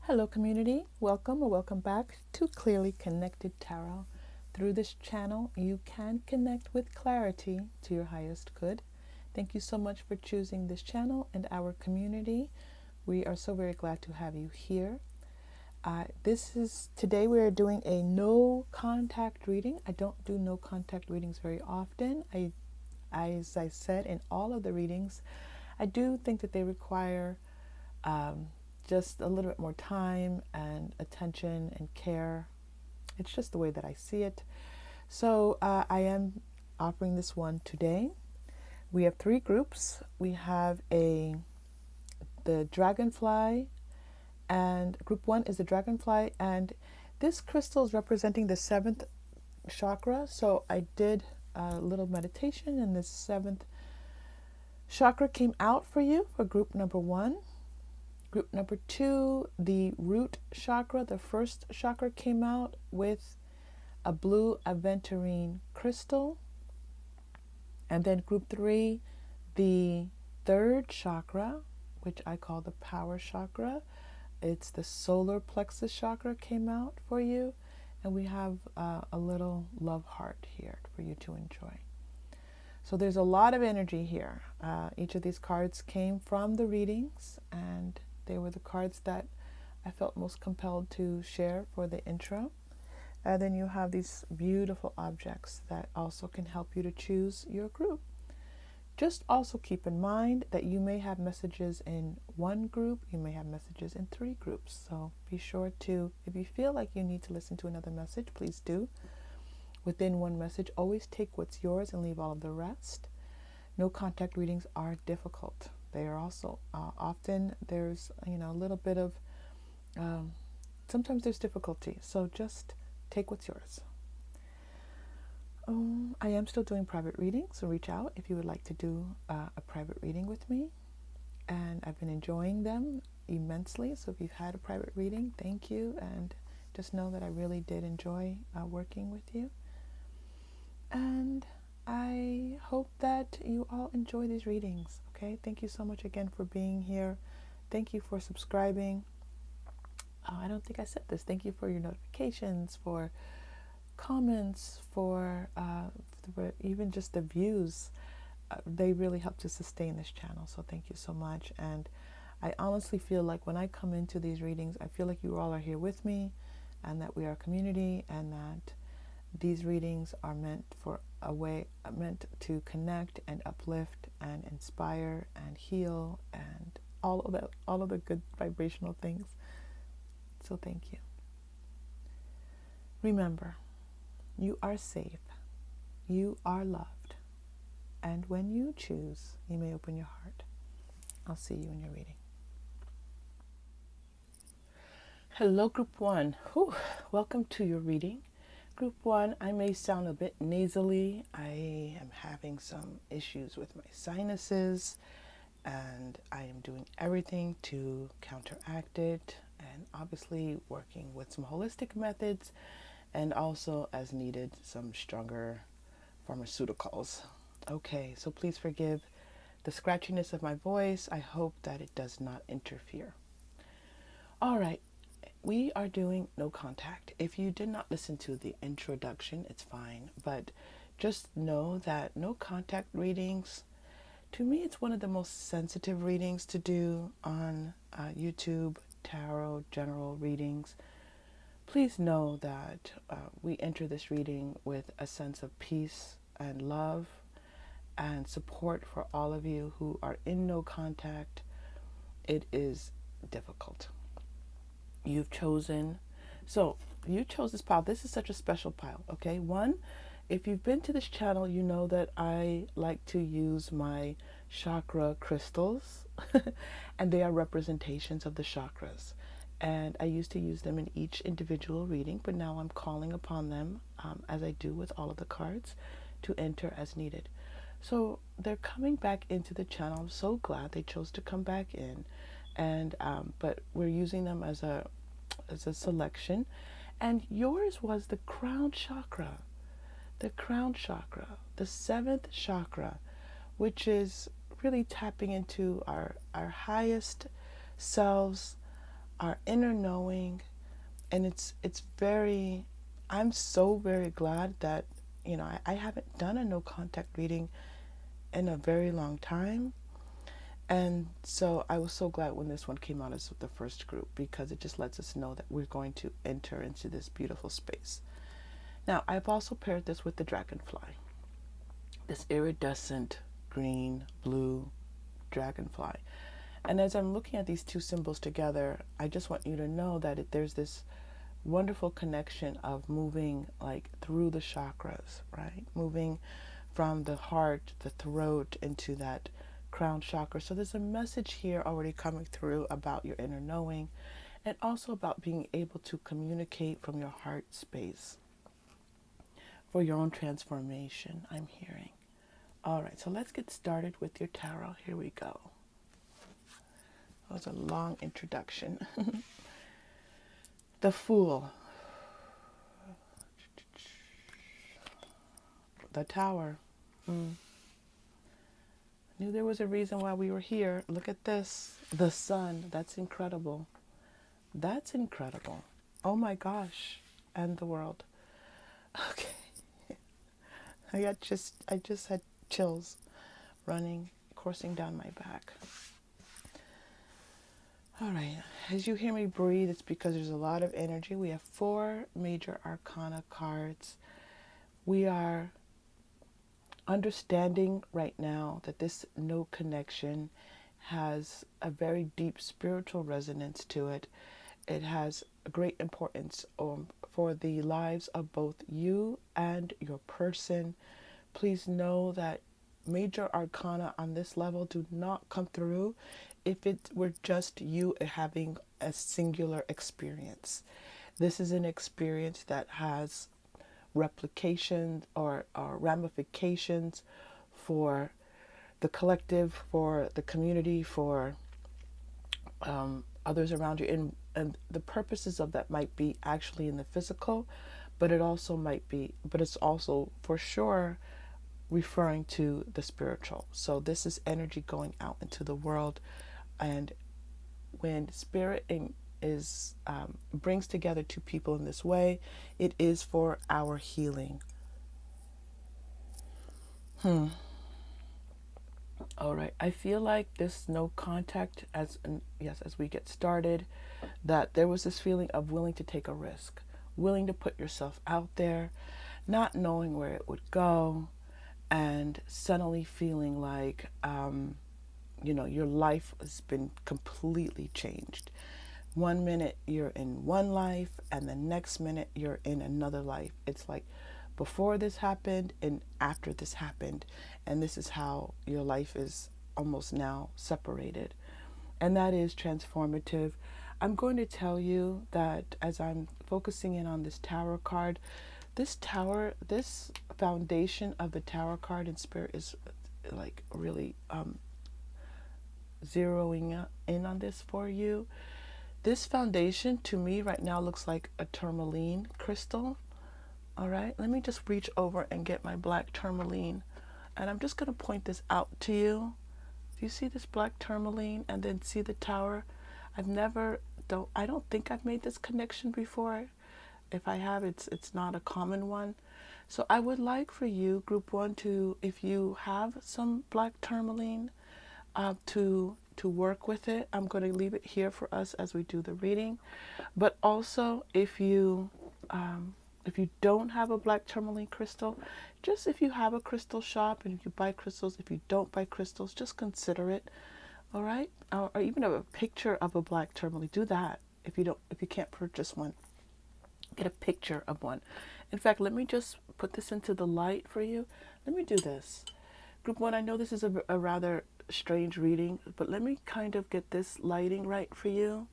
Hello community, welcome or welcome back to Clearly Connected Tarot. Through this channel, you can connect with clarity to your highest good. Thank you so much for choosing this channel and our community. We are so very glad to have you here. Today we are doing a no contact reading. I don't do no contact readings very often. As I said in all of the readings, I do think that they require just a little bit more time and attention and care. It's just the way that I see it. So I am offering this one today. We have three groups. We have the Dragonfly, and group one is the Dragonfly, and this crystal is representing the seventh chakra. So I did a little meditation, and the seventh chakra came out for you for group number one. Group number two, the root chakra, the first chakra came out with a blue Aventurine crystal. And then group three, the third chakra, which I call the power chakra. It's the solar plexus chakra came out for you. And we have a little love heart here for you to enjoy. So there's a lot of energy here. Each of these cards came from the readings, and they were the cards that I felt most compelled to share for the intro. And then you have these beautiful objects that also can help you to choose your group. Just also keep in mind that you may have messages in one group, you may have messages in three groups. So be sure to, if you feel like you need to listen to another message, please do. Within one message, always take what's yours and leave all of the rest. No contact readings are difficult. They are also often there's a little bit of sometimes there's difficulty. So just take what's yours. I am still doing private readings, so reach out if you would like to do a private reading with me. And I've been enjoying them immensely. So if you've had a private reading, thank you, and just know that I really did enjoy working with you. And I hope that you all enjoy these readings. Okay, thank you so much again for being here. Thank you for subscribing. I don't think I said this. Thank you for your notifications, for comments, for even just the views. They really help to sustain this channel. So thank you so much. And I honestly feel like when I come into these readings, I feel like you all are here with me, and that we are a community, and that these readings are meant to connect and uplift and inspire and heal and all of the good vibrational things. So thank you. Remember, you are safe, you are loved, and when you choose, you may open your heart. I'll see you in your reading. Hello, group one. Welcome to your reading. Group one, I may sound a bit nasally. I am having some issues with my sinuses, and I am doing everything to counteract it, and obviously working with some holistic methods, and also, as needed, some stronger pharmaceuticals. Okay, so please forgive the scratchiness of my voice. I hope that it does not interfere. All right. We are doing no contact. If you did not listen to the introduction, it's fine. But just know that no contact readings, to me, it's one of the most sensitive readings to do on YouTube, tarot, general readings. Please know that we enter this reading with a sense of peace and love and support for all of you who are in no contact. It is difficult. You chose this pile. This is such a special pile, okay? One, if you've been to this channel, you know that I like to use my chakra crystals, and they are representations of the chakras. And I used to use them in each individual reading, but now I'm calling upon them, as I do with all of the cards, to enter as needed. So they're coming back into the channel. I'm so glad they chose to come back in. And but we're using them as a selection, and yours was the crown chakra, the seventh chakra, which is really tapping into our highest selves, our inner knowing. And it's very, I'm so very glad that, I haven't done a no contact reading in a very long time. And so I was so glad when this one came out as the first group, because it just lets us know that we're going to enter into this beautiful space. Now, I've also paired this with the Dragonfly, this iridescent green, blue dragonfly. And as I'm looking at these two symbols together, I just want you to know that there's this wonderful connection of moving like through the chakras, right? Moving from the heart, the throat, into that crown chakra. So there's a message here already coming through about your inner knowing, and also about being able to communicate from your heart space for your own transformation, I'm hearing. All right, so let's get started with your tarot. Here we go. That was a long introduction. The Fool. The Tower. Knew there was a reason why we were here. Look at this. The Sun. That's incredible. That's incredible. Oh my gosh. And the world. Okay. I just had chills coursing down my back. All right. As you hear me breathe, it's because there's a lot of energy. We have 4 major arcana cards. We are understanding right now that this no connection has a very deep spiritual resonance to it. It has a great importance for the lives of both you and your person. Please know that major arcana on this level do not come through if it were just you having a singular experience. This is an experience that has replication or ramifications for the collective, for the community, for others around you. And the purposes of that might be actually in the physical, but it's also for sure referring to the spiritual. So this is energy going out into the world. And when spirit brings together 2 people in this way, it is for our healing. All right. I feel like this no contact, as we get started, that there was this feeling of willing to take a risk, willing to put yourself out there, not knowing where it would go, and suddenly feeling like, your life has been completely changed. One minute you're in one life, and the next minute you're in another life. It's like before this happened and after this happened, and this is how your life is almost now separated. And that is transformative. I'm going to tell you that as I'm focusing in on this Tower card, this foundation of the Tower card in spirit is like really zeroing in on this for you. This foundation to me right now looks like a tourmaline crystal. All right, let me just reach over and get my black tourmaline, and I'm just going to point this out to you. Do you see this black tourmaline and then see the tower? I don't think I've made this connection before. If I have, it's not a common one. So I would like for you, group 1, to, if you have some black tourmaline, to work with it. I'm going to leave it here for us as we do the reading. But also, if you don't have a black tourmaline crystal, just if you have a crystal shop and if you buy crystals, if you don't buy crystals, just consider it. All right, or even a picture of a black tourmaline. Do that. If you can't purchase one, get a picture of one. In fact, let me just put this into the light for you. Let me do this. Group 1, I know this is a rather strange reading, but let me kind of get this lighting right for you.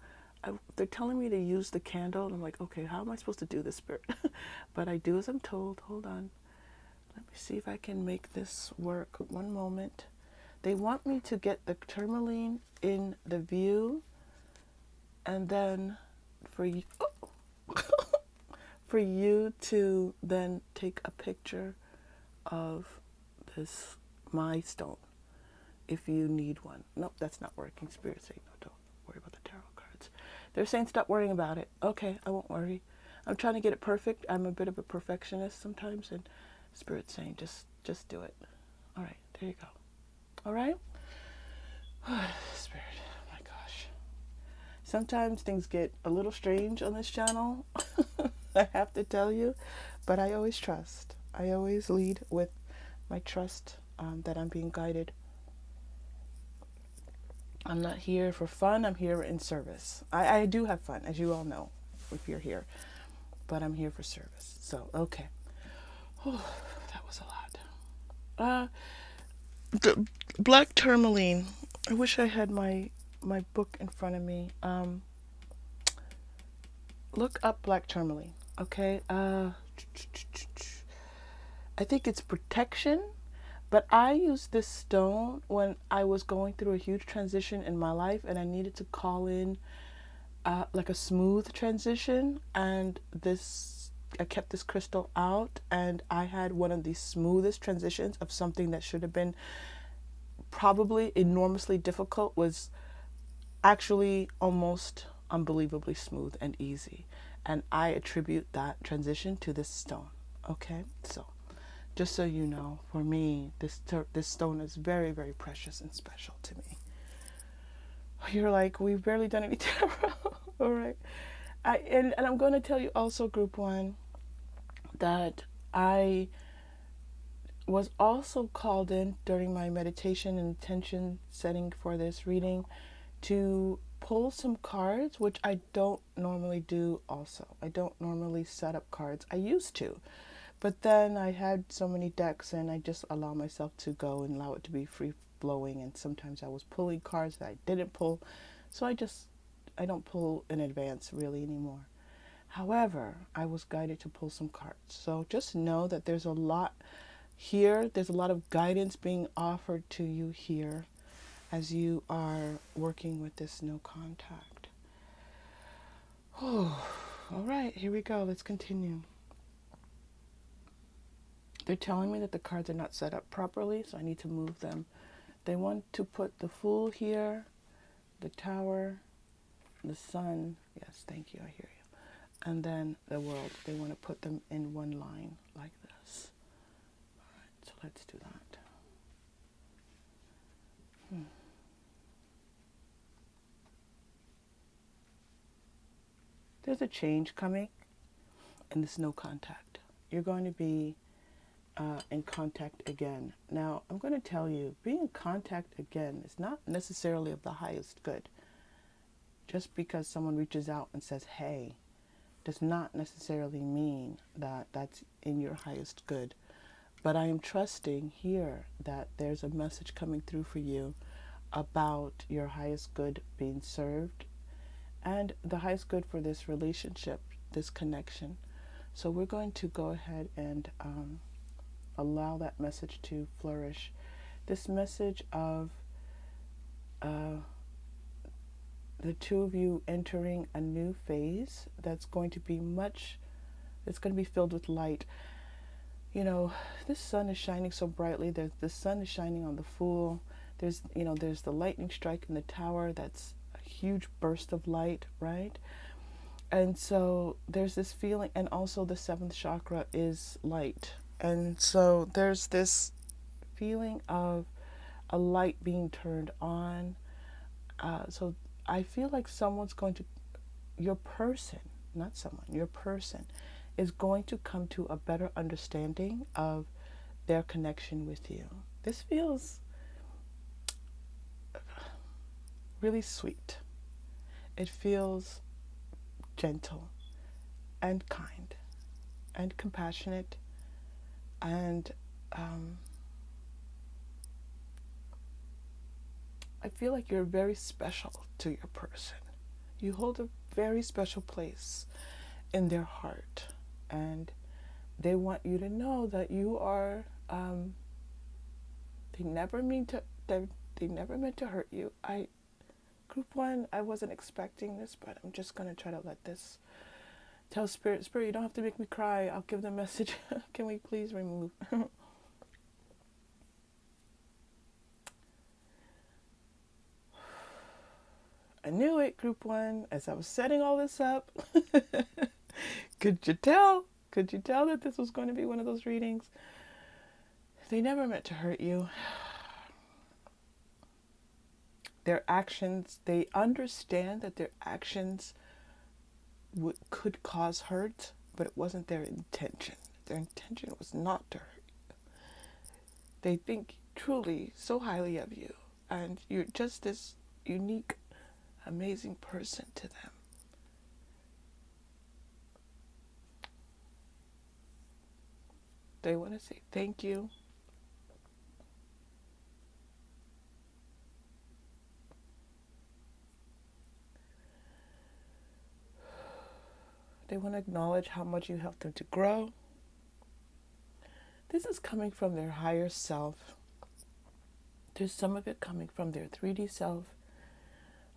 They're telling me to use the candle, and I'm like, okay, how am I supposed to do this, Spirit? But I do as I'm told. Hold on. Let me see if I can make this work. One moment. They want me to get the tourmaline in the view, and then for you, for you to then take a picture of this my stone if you need one. Nope, that's not working. Spirit saying no, don't worry about the tarot cards. They're saying stop worrying about it. Okay, I won't worry. I'm trying to get it perfect. I'm a bit of a perfectionist sometimes, and Spirit's saying just do it. All right, there you go. All right? Spirit, oh my gosh. Sometimes things get a little strange on this channel. I have to tell you, but I always trust. I always lead with my trust that I'm being guided. I'm not here for fun. I'm here in service. I do have fun, as you all know, if you're here, but I'm here for service. So, okay. Oh, that was a lot. The black tourmaline. I wish I had my book in front of me. Look up black tourmaline. Okay. I think it's protection, but I used this stone when I was going through a huge transition in my life, and I needed to call in like a smooth transition. And I kept this crystal out, and I had one of the smoothest transitions of something that should have been probably enormously difficult was actually almost unbelievably smooth and easy. And I attribute that transition to this stone. Okay, so just so you know, for me, this stone is very, very precious and special to me. You're like, we've barely done any tarot. All right. And I'm going to tell you also, Group 1, that I was also called in during my meditation and intention setting for this reading to pull some cards, which I don't normally do also. I don't normally set up cards. I used to. But then I had so many decks, and I just allow myself to go and allow it to be free flowing. And sometimes I was pulling cards that I didn't pull. So I don't pull in advance really anymore. However, I was guided to pull some cards. So just know that there's a lot here. There's a lot of guidance being offered to you here as you are working with this no contact. Oh, all right, here we go. Let's continue. They're telling me that the cards are not set up properly, so I need to move them. They want to put the Fool here, the Tower, the Sun. Yes, thank you, I hear you. And then the World. They want to put them in one line like this. All right, so let's do that. There's a change coming in this no contact. You're going to be in contact again. Now, I'm going to tell you, being in contact again is not necessarily of the highest good. Just because someone reaches out and says, hey, does not necessarily mean that that's in your highest good. But I am trusting here that there's a message coming through for you about your highest good being served and the highest good for this relationship, this connection. So we're going to go ahead and allow that message to flourish. This message of the two of you entering a new phase that's going to be filled with light. You know, this sun is shining so brightly. The sun is shining on the Fool. There's the lightning strike in the Tower. That's a huge burst of light, right? And so there's this feeling, and also the 7th chakra is light. And so there's this feeling of a light being turned on. So I feel like your person is going to come to a better understanding of their connection with you. This feels really sweet. It feels gentle and kind and compassionate, and I feel like you're very special to your person. You hold a very special place in their heart, and they want you to know that you are they never meant to hurt you. Group 1, I wasn't expecting this, but I'm just going to try to let this tell Spirit, you don't have to make me cry. I'll give the message. Can we please remove? I knew it, group one, as I was setting all this up. Could you tell? Could you tell that this was going to be one of those readings? They never meant to hurt you. Their actions, they understand that their actions could cause hurt, but it wasn't their intention. Their intention was not to hurt you. They think truly so highly of you, and you're just this unique, amazing person to them. They want to say thank you. They want to acknowledge how much you helped them to grow. This is coming from their higher self. There's some of it coming from their 3D self.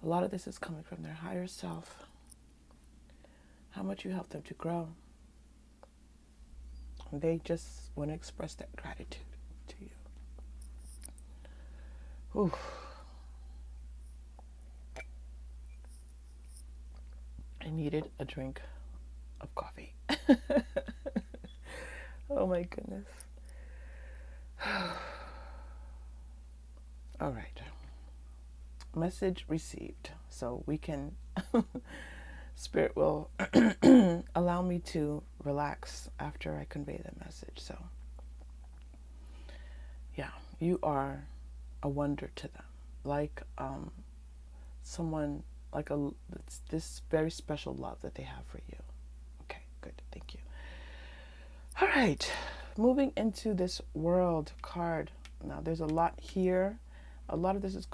A lot of this is coming from their higher self. How much you helped them to grow. They just want to express that gratitude to you. Ooh. I needed a drink of coffee. Oh my goodness. All right. Message received. So we can, Spirit will allow me to relax after I convey the message. So, yeah, you are a wonder to them. Like someone, like this very special love that they have for you. Okay, good. Thank you. All right. Moving into this world card. Now, there's a lot here. A lot of this is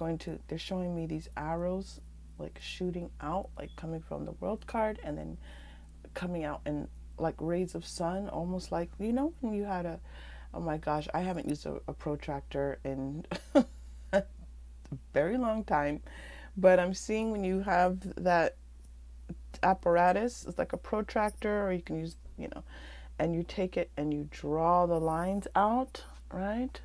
they're showing me these arrows like shooting out, like coming from the world card and then coming out in like rays of sun, almost like, when you had oh my gosh, I haven't used a protractor in a very long time, but I'm seeing when you have that apparatus, it's like a protractor, or you can use, and you take it and you draw the lines out, right?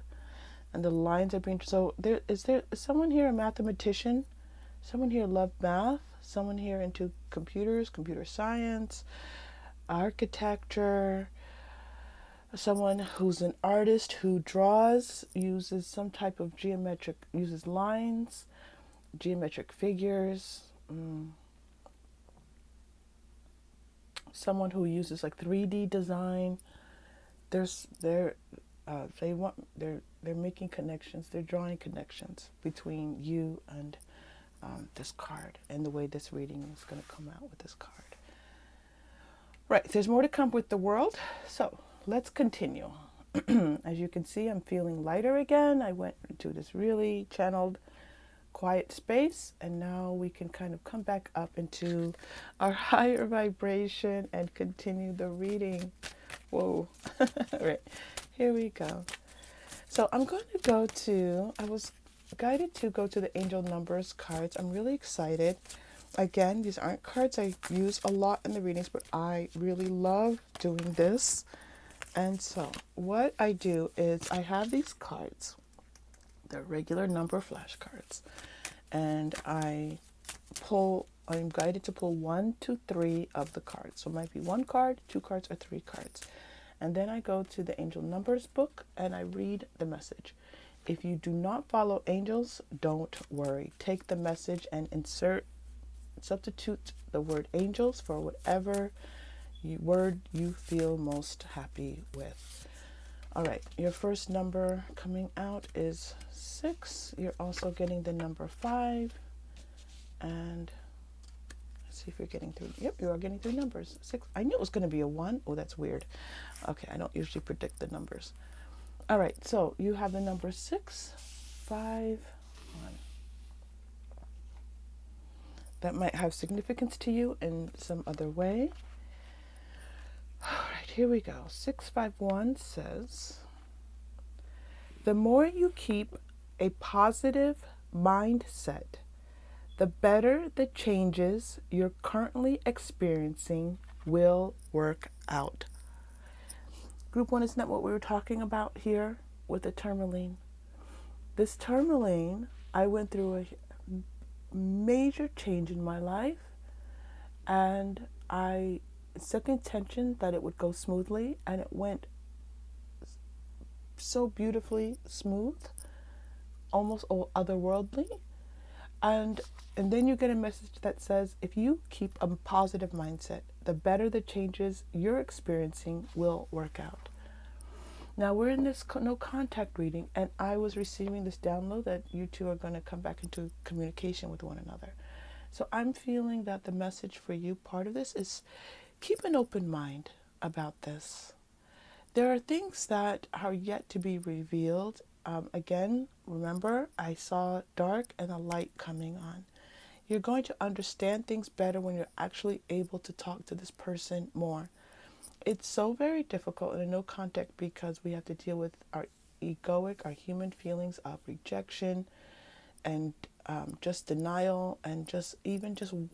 And the lines are being, so is someone here a mathematician? Someone here love math? Someone here into computers, computer science, architecture? Someone who's an artist who draws, uses some type of uses lines, geometric figures. Someone who uses like 3D design. They're making connections. They're drawing connections between you and this card, and the way this reading is going to come out with this card. Right, there's more to come with the world, so let's continue. As you can see, I'm feeling lighter again. I went into this really channeled, quiet space, and now we can kind of come back up into our higher vibration and continue the reading. Whoa. All right, here we go. So I'm going to I was guided to go to the angel numbers cards. I'm really excited. Again, these aren't cards I use a lot in the readings, but I really love doing this. And so what I do is I have these cards. They're regular number flashcards. And I'm guided to pull 1, 2, 3 of the cards. So it might be 1 card, 2 cards, or 3 cards. And then I go to the angel numbers book and I read the message. If you do not follow angels, don't worry. Take the message and substitute the word angels for whatever word you feel most happy with. All right, your first number coming out is 6. You're also getting the number 5. And let's see if you're getting through. Yep, you are getting 3 numbers. 6. I knew it was going to be a 1. Oh, that's weird. Okay, I don't usually predict the numbers. All right, so you have the number 6, 5, 1. That might have significance to you in some other way. All right, here we go. 651 says, the more you keep a positive mindset, the better the changes you're currently experiencing will work out. Group 1, isn't that what we were talking about here with the tourmaline? This tourmaline, I went through major change in my life, and I set the intention that it would go smoothly, and it went so beautifully smooth, almost otherworldly. And then you get a message that says, if you keep a positive mindset, the better the changes you're experiencing will work out. Now we're in this no contact reading, and I was receiving this download that you two are going to come back into communication with one another. So I'm feeling that the message for you, part of this, is keep an open mind about this. There are things that are yet to be revealed. Again, remember, I saw dark and a light coming on. You're going to understand things better when you're actually able to talk to this person more. It's so very difficult in a no contact because we have to deal with our egoic, our human feelings of rejection and just denial, and just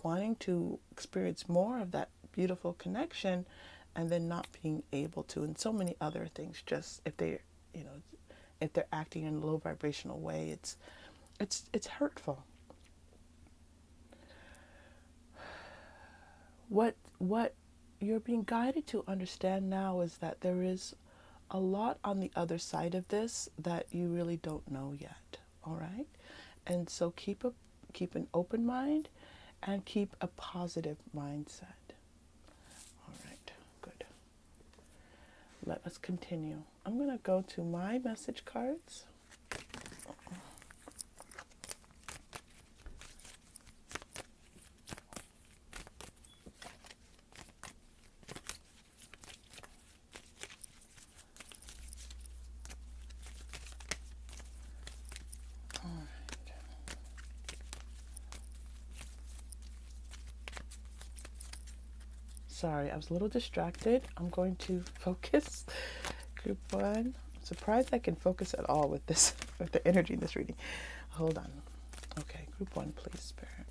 wanting to experience more of that beautiful connection, and then not being able to, and so many other things. Just if they're acting in a low vibrational way, it's hurtful. What you're being guided to understand now is that there is a lot on the other side of this that you really don't know yet. All right, and so keep an open mind and keep a positive mindset. All right, good. Let us continue. I'm going to go to my message cards. Sorry, I was a little distracted. I'm going to focus. Group 1. I'm surprised I can focus at all with this, with the energy in this reading. Hold on. Okay, Group 1, please, Spirit.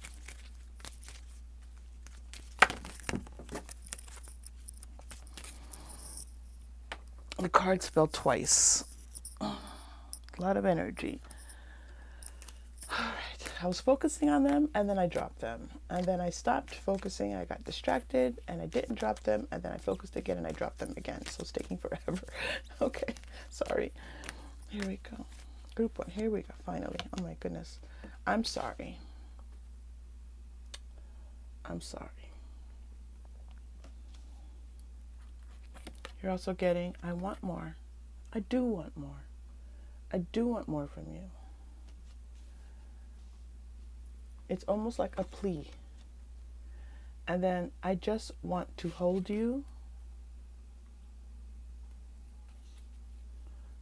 The cards fell twice. A lot of energy. All right. I was focusing on them, and then I dropped them. And then I stopped focusing. I got distracted, and I didn't drop them. And then I focused again, and I dropped them again. So it's taking forever. Okay. Sorry. Here we go. Group 1. Here we go. Finally. Oh, my goodness. I'm sorry. I'm sorry. You're also getting, I want more. I do want more. I do want more from you. It's almost like a plea. And then I just want to hold you.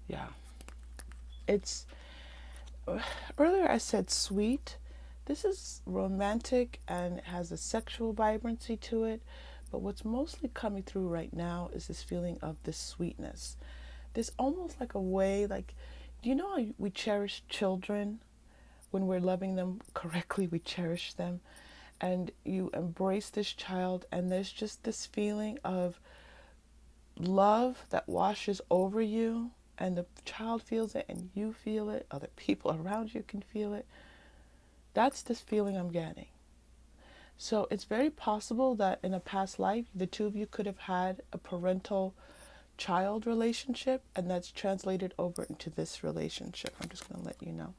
Yeah. It's, earlier I said sweet. This is romantic and it has a sexual vibrancy to it. But what's mostly coming through right now is this feeling of this sweetness. This almost like a way, like, do you know how we cherish children? When we're loving them correctly, we cherish them. And you embrace this child, and there's just this feeling of love that washes over you, and the child feels it, and you feel it. Other people around you can feel it. That's this feeling I'm getting. So it's very possible that in a past life, the two of you could have had a parental-child relationship, and that's translated over into this relationship. I'm just going to let you know.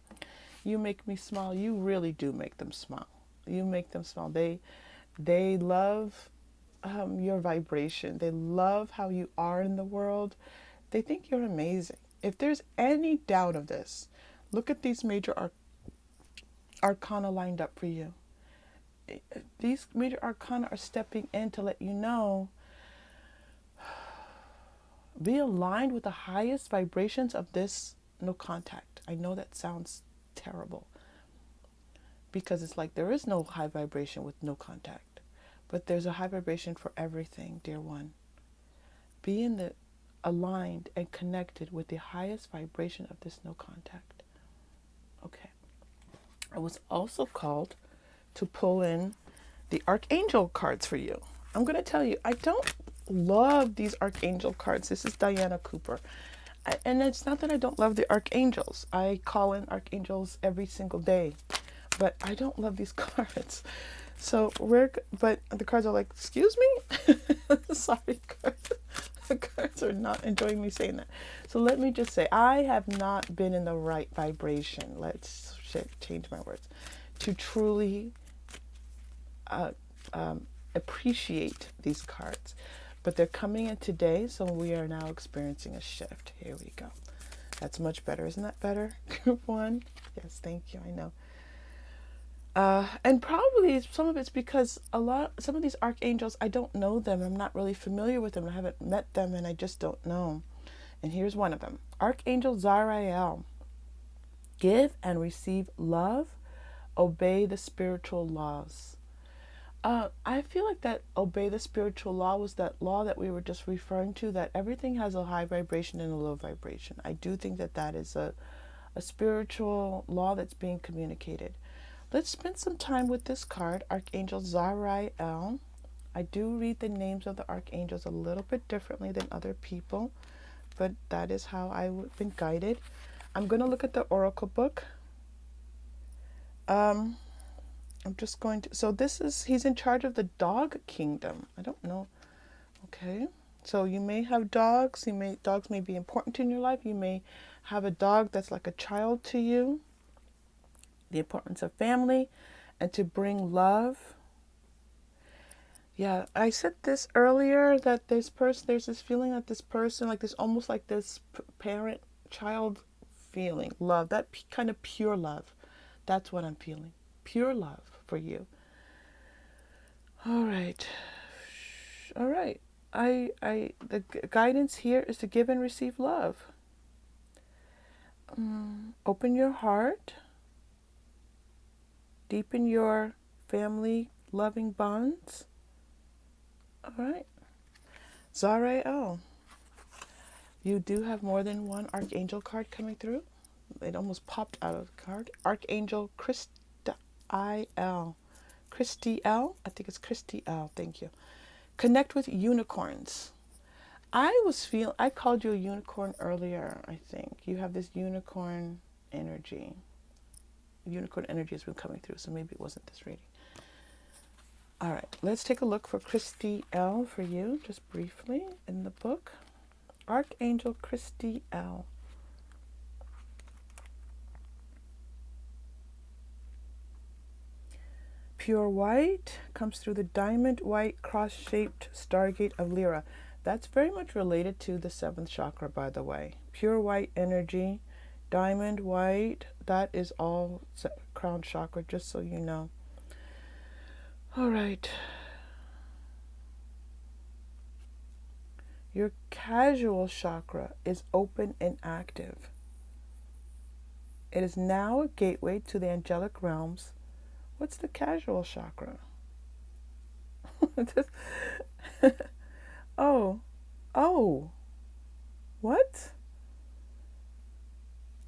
You make me smile. You really do make them smile. You make them smile. They love your vibration. They love how you are in the world. They think you're amazing. If there's any doubt of this, look at these major arcana lined up for you. These major arcana are stepping in to let you know, be aligned with the highest vibrations of this no contact. I know that sounds terrible because it's like there is no high vibration with no contact, but there's a high vibration for everything, dear one. Be in the aligned and connected with the highest vibration of this no contact. Okay. I was also called to pull in the Archangel cards for you. I'm going to tell you, I don't love these Archangel cards. This is Diana Cooper. And it's not that I don't love the Archangels. I call in Archangels every single day. but I don't love these cards. So but the cards are like, excuse me? Sorry, cards. The cards are not enjoying me saying that. So let me just say, I have not been in the right vibration. Let's change my words. To truly appreciate these cards. But they're coming in today, so we are now experiencing a shift. Here we go. That's much better. Isn't that better? Group 1? Yes, thank you. I know. And probably some of it's because some of these archangels, I don't know them. I'm not really familiar with them. I haven't met them, and I just don't know. And here's one of them. Archangel Zariel. Give and receive love. Obey the spiritual laws. I feel like that obey the spiritual law was that law that we were just referring to, that everything has a high vibration and a low vibration. I do think that that is a spiritual law that's being communicated. Let's spend some time with this card, Archangel Zariel. I do read the names of the archangels a little bit differently than other people, but that is how I've been guided. I'm going to look at the Oracle book. I'm just going to, so he's in charge of the dog kingdom. I don't know. Okay. So you may have dogs. Dogs may be important in your life. You may have a dog that's like a child to you. The importance of family and to bring love. Yeah, I said this earlier, that there's this feeling that this person, like this, almost like this parent-child feeling, love, that kind of pure love. That's what I'm feeling. Pure love for you. All right. All right. The guidance here is to give and receive love. Open your heart. Deepen your family loving bonds. All right. Zariel. You do have more than one archangel card coming through. It almost popped out of the card. Archangel Christiel. Christiel. I think it's Christiel. Thank you. Connect with unicorns. I called you a unicorn earlier, I think. You have this unicorn energy. Unicorn energy has been coming through, so maybe it wasn't this reading. All right, let's take a look for Christiel for you, just briefly, in the book. Archangel Christiel. Pure white comes through the diamond white cross-shaped stargate of Lyra. That's very much related to the 7th chakra, by the way. Pure white energy, diamond white, that is all crown chakra, just so you know. All right. Your casual chakra is open and active. It is now a gateway to the angelic realms. What's the casual chakra? Oh, what?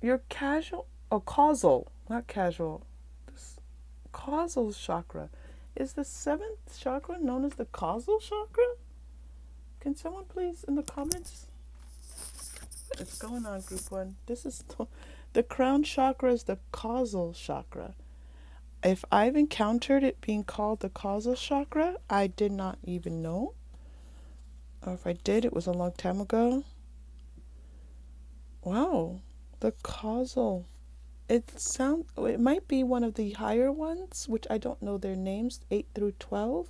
Your casual, causal, not casual. This causal chakra. Is the 7th chakra known as the causal chakra? Can someone please in the comments? What's going on, group 1? This is the crown chakra is the causal chakra. If I've encountered it being called the causal chakra, I did not even know. Or if I did, it was a long time ago. Wow, the causal. It might be one of the higher ones, which I don't know their names, 8 through 12.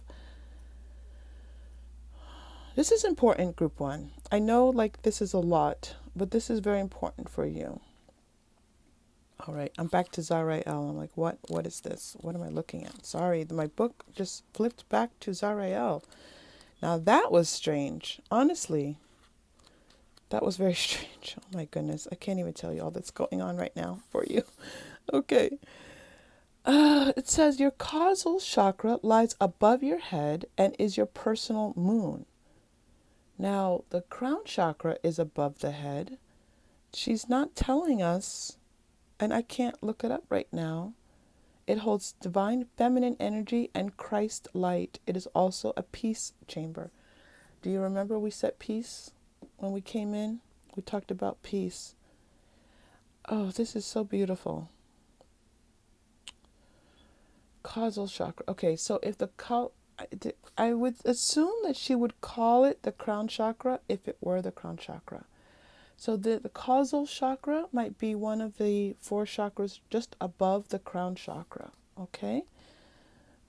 This is important, group 1. I know like this is a lot, but this is very important for you. All right, I'm back to Zariel. I'm like, what is this? What am I looking at? Sorry, my book just flipped back to Zariel. Now that was strange. Honestly, that was very strange. Oh my goodness. I can't even tell you all that's going on right now for you. Okay. It says your causal chakra lies above your head and is your personal moon. Now, the crown chakra is above the head. She's not telling us, and I can't look it up right now. It holds divine feminine energy and Christ light. It is also a peace chamber. Do you remember we said peace when we came in? We talked about peace. Oh, this is so beautiful. causal chakra. Okay, so if I would assume that she would call it the crown chakra if it were the crown chakra. So the causal chakra might be one of the four chakras just above the crown chakra. Okay?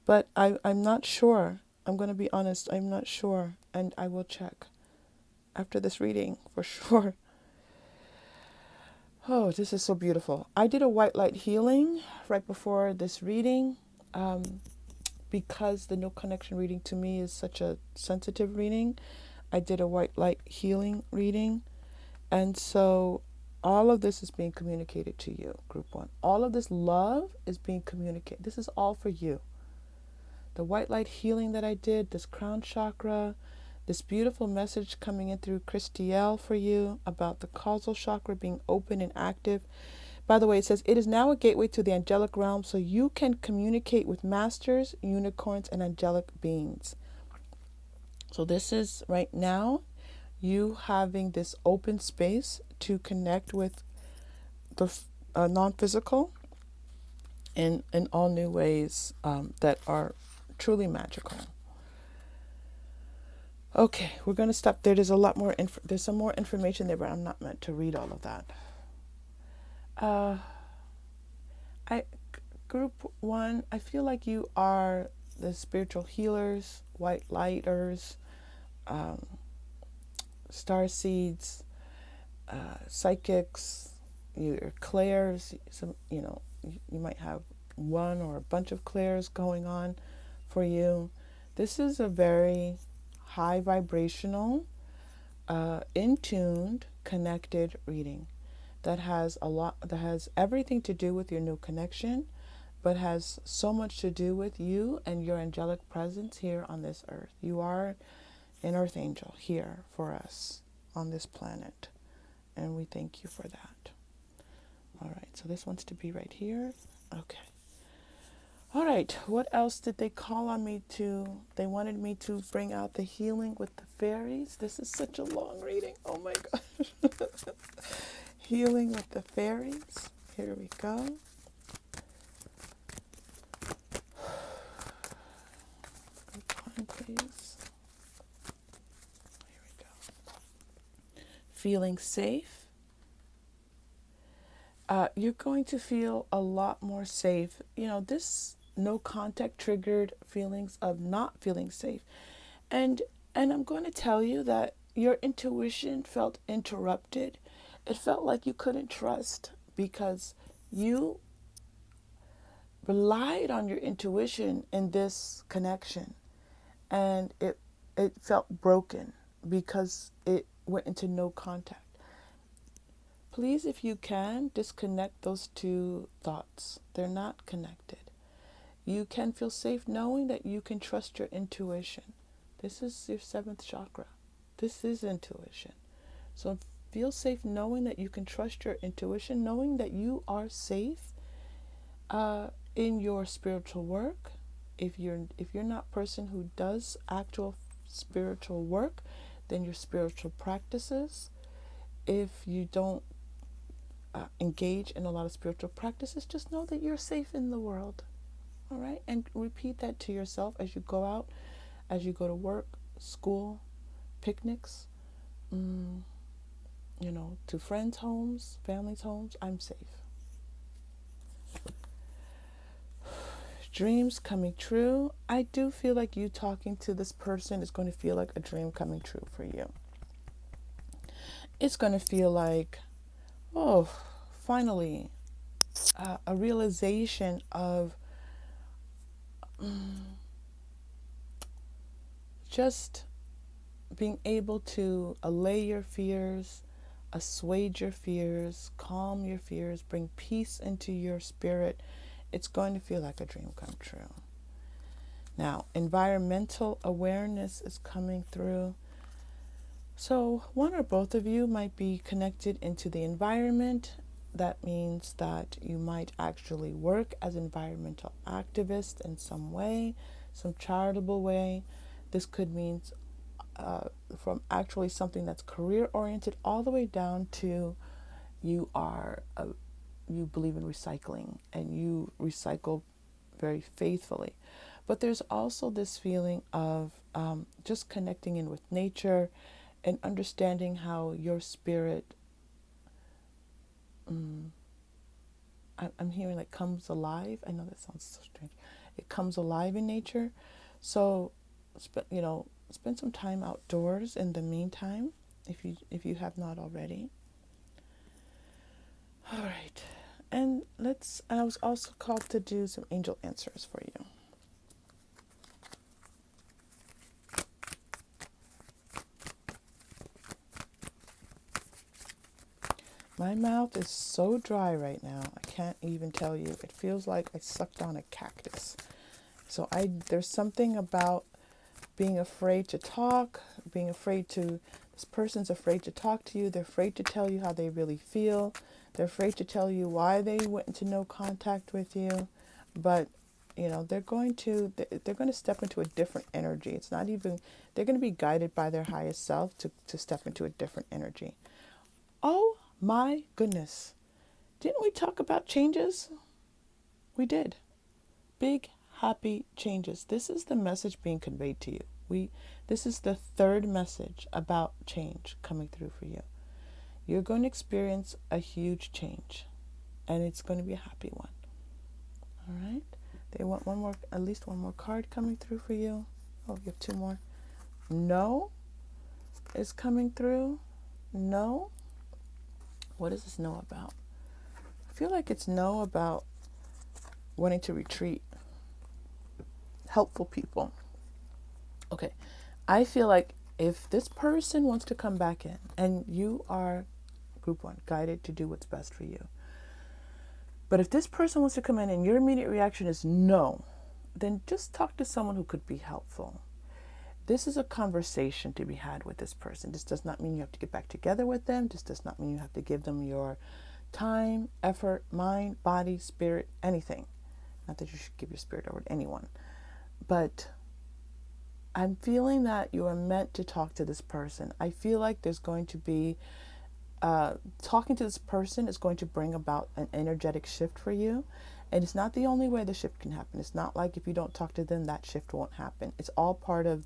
But I'm not sure. I'm going to be honest. I'm not sure. And I will check after this reading for sure. Oh, this is so beautiful. I did a white light healing right before this reading because the no connection reading to me is such a sensitive reading. I did a white light healing reading. And so all of this is being communicated to you, group one. All of this love is being communicated. This is all for you. The white light healing that I did, this crown chakra, this beautiful message coming in through Christiel for you about the causal chakra being open and active. By the way, it says, it is now a gateway to the angelic realm so you can communicate with masters, unicorns, and angelic beings. So this is right now you having this open space to connect with the non-physical in all new ways that are truly magical. Okay, we're going to stop there. There's a lot more. There's some more information there, but I'm not meant to read all of that. Group one, I feel like you are the spiritual healers, white lighters, star seeds, psychics, your clairs. Some, you might have one or a bunch of clairs going on for you. This is a very high vibrational, in-tuned, connected reading that has everything to do with your new connection, but has so much to do with you and your angelic presence here on this earth. You are an earth angel here for us on this planet, and we thank you for that. All right, so this wants to be right here. Okay. All right, what else did they call on me to? They wanted me to bring out the healing with the fairies. This is such a long reading. Oh my gosh. Healing with the fairies. Here we go. Time, please. Here we go. Feeling safe. You're going to feel a lot more safe. This no contact triggered feelings of not feeling safe. And I'm going to tell you that your intuition felt interrupted. It felt like you couldn't trust because you relied on your intuition in this connection. And it felt broken because it went into no contact. Please, if you can, disconnect those two thoughts. They're not connected. You can feel safe knowing that you can trust your intuition. This is your seventh chakra. This is intuition. So feel safe knowing that you can trust your intuition, knowing that you are safe in your spiritual work. If you're not a person who does actual spiritual work, then your spiritual practices. If you don't engage in a lot of spiritual practices, just know that you're safe in the world. All right? And repeat that to yourself as you go out, as you go to work, school, picnics, to friends' homes, families' homes. I'm safe. Dreams coming true. I do feel like you talking to this person is going to feel like a dream coming true for you. It's going to feel like, oh, finally, a realization of just being able to allay your fears, assuage your fears, calm your fears, bring peace into your spirit. It's going to feel like a dream come true. Now, environmental awareness is coming through. So one or both of you might be connected into the environment. That means that you might actually work as environmental activists in some way, some charitable way. This could mean from actually something that's career oriented all the way down to you believe in recycling and you recycle very faithfully. But there's also this feeling of just connecting in with nature and understanding how your spirit, I'm hearing like comes alive. I know that sounds so strange. It comes alive in nature. So, spend some time outdoors in the meantime, if you have not already. All right. And I was also called to do some angel answers for you. My mouth is so dry right now. I can't even tell you. It feels like I sucked on a cactus. So there's something about being afraid to talk, this person's afraid to talk to you. They're afraid to tell you how they really feel. They're afraid to tell you why they went into no contact with you. But, they're going to step into a different energy. It's not even, they're going to be guided by their highest self to step into a different energy. Oh my goodness. Didn't we talk about changes? We did. Big, happy changes. This is the message being conveyed to you. This is the third message about change coming through for you. You're going to experience a huge change, and it's going to be a happy one. All right? They want at least one more card coming through for you. Oh, you have two more. No is coming through. No. What is this no about? I feel like it's no about wanting to retreat. Helpful people. Okay. I feel like if this person wants to come back in, and you are group 1, guided to do what's best for you. But if this person wants to come in and your immediate reaction is no, then just talk to someone who could be helpful. This is a conversation to be had with this person. This does not mean you have to get back together with them. This does not mean you have to give them your time, effort, mind, body, spirit, anything. Not that you should give your spirit over to anyone. But I'm feeling that you are meant to talk to this person. I feel like there's going to be, talking to this person is going to bring about an energetic shift for you. And it's not the only way the shift can happen. It's not like if you don't talk to them, that shift won't happen. It's all part of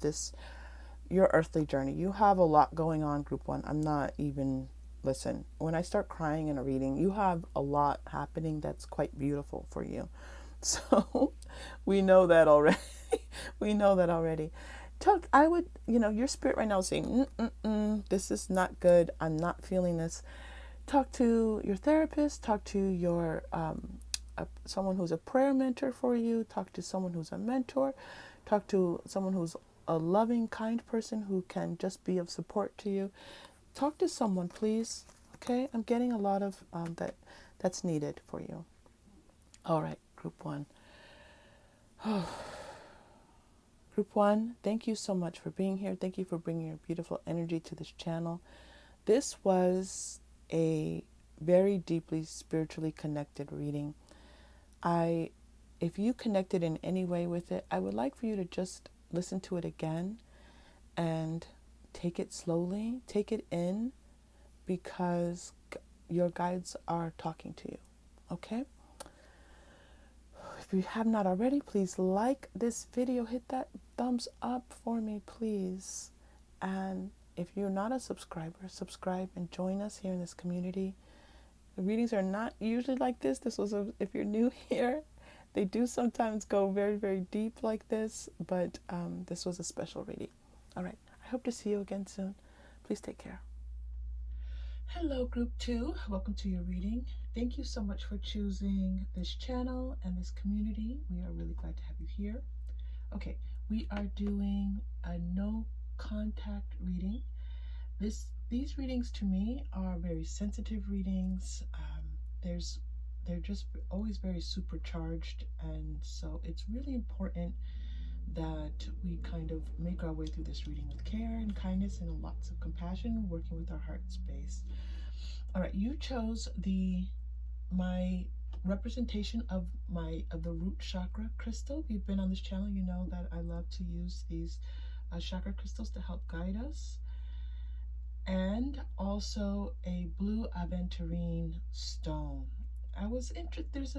your earthly journey. You have a lot going on, group 1. Listen, when I start crying in a reading, you have a lot happening that's quite beautiful for you. So we know that already. We know that already. Your spirit right now is saying, this is not good. I'm not feeling this. Talk to your therapist. Talk to your someone who's a prayer mentor for you. Talk to someone who's a mentor. Talk to someone who's a loving, kind person who can just be of support to you. Talk to someone, please. Okay? I'm getting a lot of that's needed for you. All right, group 1. Group 1, thank you so much for being here. Thank you for bringing your beautiful energy to this channel. This was a very deeply spiritually connected reading. If you connected in any way with it, I would like for you to just listen to it again and take it slowly, take it in, because your guides are talking to you. Okay? If you have not already, please like this video. Hit that thumbs up for me, please. And if you're not a subscriber, subscribe and join us here in this community. The readings are not usually like this. If you're new here, they do sometimes go very, very deep like this, but this was a special reading. All right. I hope to see you again soon. Please take care. Hello, group 2. Welcome to your reading. Thank you so much for choosing this channel and this community. We are really glad to have you here. Okay, we are doing a no contact reading. These readings to me are very sensitive readings. They're just always very supercharged, and so it's really important that we kind of make our way through this reading with care and kindness and lots of compassion, working with our heart space. All right, you chose my representation of the root chakra crystal. If you've been on this channel, you know that I love to use these chakra crystals to help guide us. And also a blue Aventurine stone. There's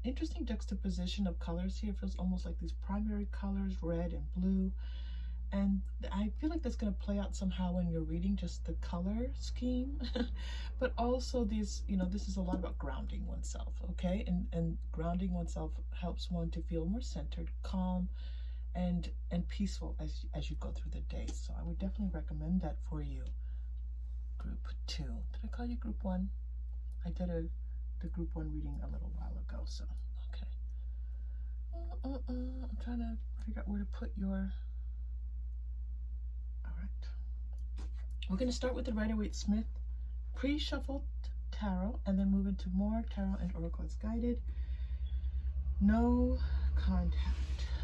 interesting juxtaposition of colors here. It feels almost like these primary colors, red and blue. And I feel like that's going to play out somehow when you're reading, just the color scheme. But also these, this is a lot about grounding oneself, okay? And grounding oneself helps one to feel more centered, calm, and peaceful as you go through the day. So I would definitely recommend that for you. Group 2. Did I call you Group 1? I did the Group 1 reading a little while ago, so okay. I'm trying to figure out where to put your... All right. We're going to start with the Rider-Waite-Smith pre-shuffled tarot and then move into more tarot and oracle as guided. No contact.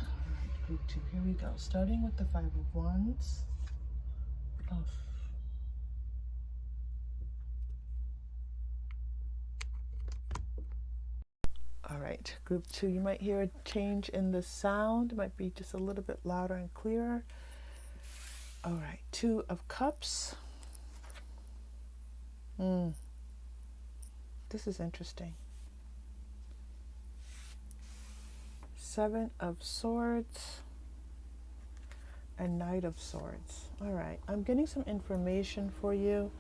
All right, Group 2. Here we go. Starting with the Five of Wands. All right, Group 2, you might hear a change in the sound. It might be just a little bit louder and clearer. All right, Two of Cups. This is interesting. Seven of Swords and Knight of Swords. All right, I'm getting some information for you.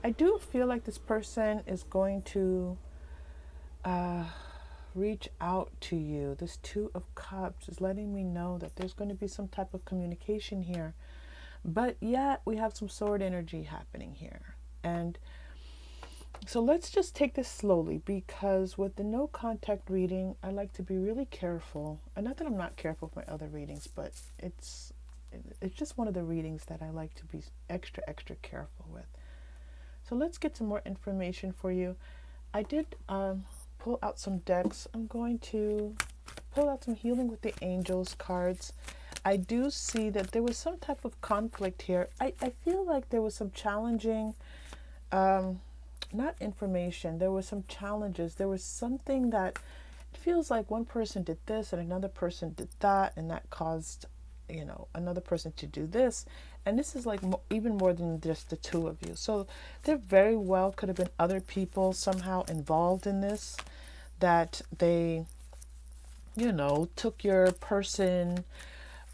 I do feel like this person is going to reach out to you. This Two of Cups is letting me know that there's going to be some type of communication here. But yet we have some sword energy happening here. And so let's just take this slowly, because with the no contact reading, I like to be really careful. And not that I'm not careful with my other readings, but it's just one of the readings that I like to be extra careful with. So let's get some more information for you. I did pull out some decks. I'm going to pull out some Healing with the Angels cards. I do see that there was some type of conflict here. I feel like there was some challenging, not information, there was some challenges. There was something that it feels like one person did this and another person did that, and that caused, another person to do this. And this is like even more than just the two of you. So there very well could have been other people somehow involved in this, that they, took your person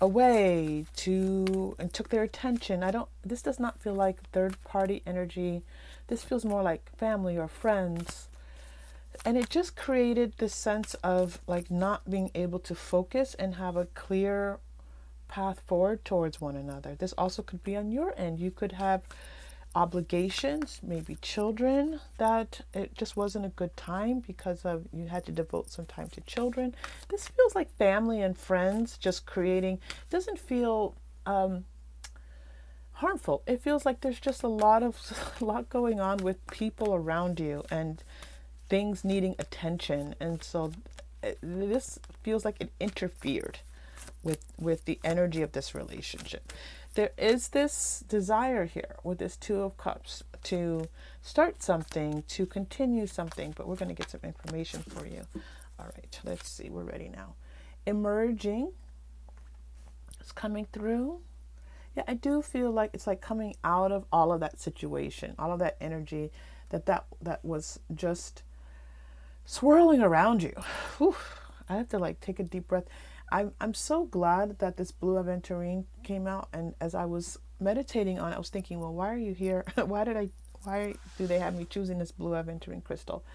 away and took their attention. This does not feel like third party energy. This feels more like family or friends. And it just created this sense of like not being able to focus and have a clear path forward towards one another. This also could be on your end. You could have obligations, maybe children, that it just wasn't a good time because of you had to devote some time to children. This feels like family and friends just creating, doesn't feel harmful. It feels like there's just a lot going on with people around you and things needing attention. And so this feels like it interfered with the energy of this relationship. There is this desire here with this Two of Cups to start something, to continue something, but we're going to get some information for you. All right, let's see. We're ready now. Emerging is coming through. Yeah, I do feel like it's like coming out of all of that situation, all of that energy that was just swirling around you. Whew, I have to like take a deep breath. I'm so glad that this blue Aventurine came out, and as I was meditating on it, I was thinking, well, why are you here? why do they have me choosing this blue Aventurine crystal?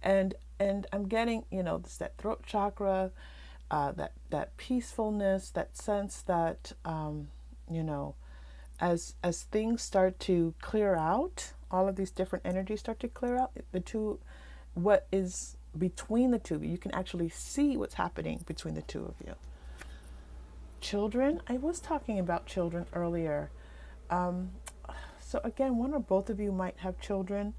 And I'm getting, this, that throat chakra, that peacefulness, that sense that, as things start to clear out, all of these different energies start to clear out, what is between the two of you, you can actually see what's happening between the two of you. Children, I was talking about children earlier. So again, one or both of you might have children.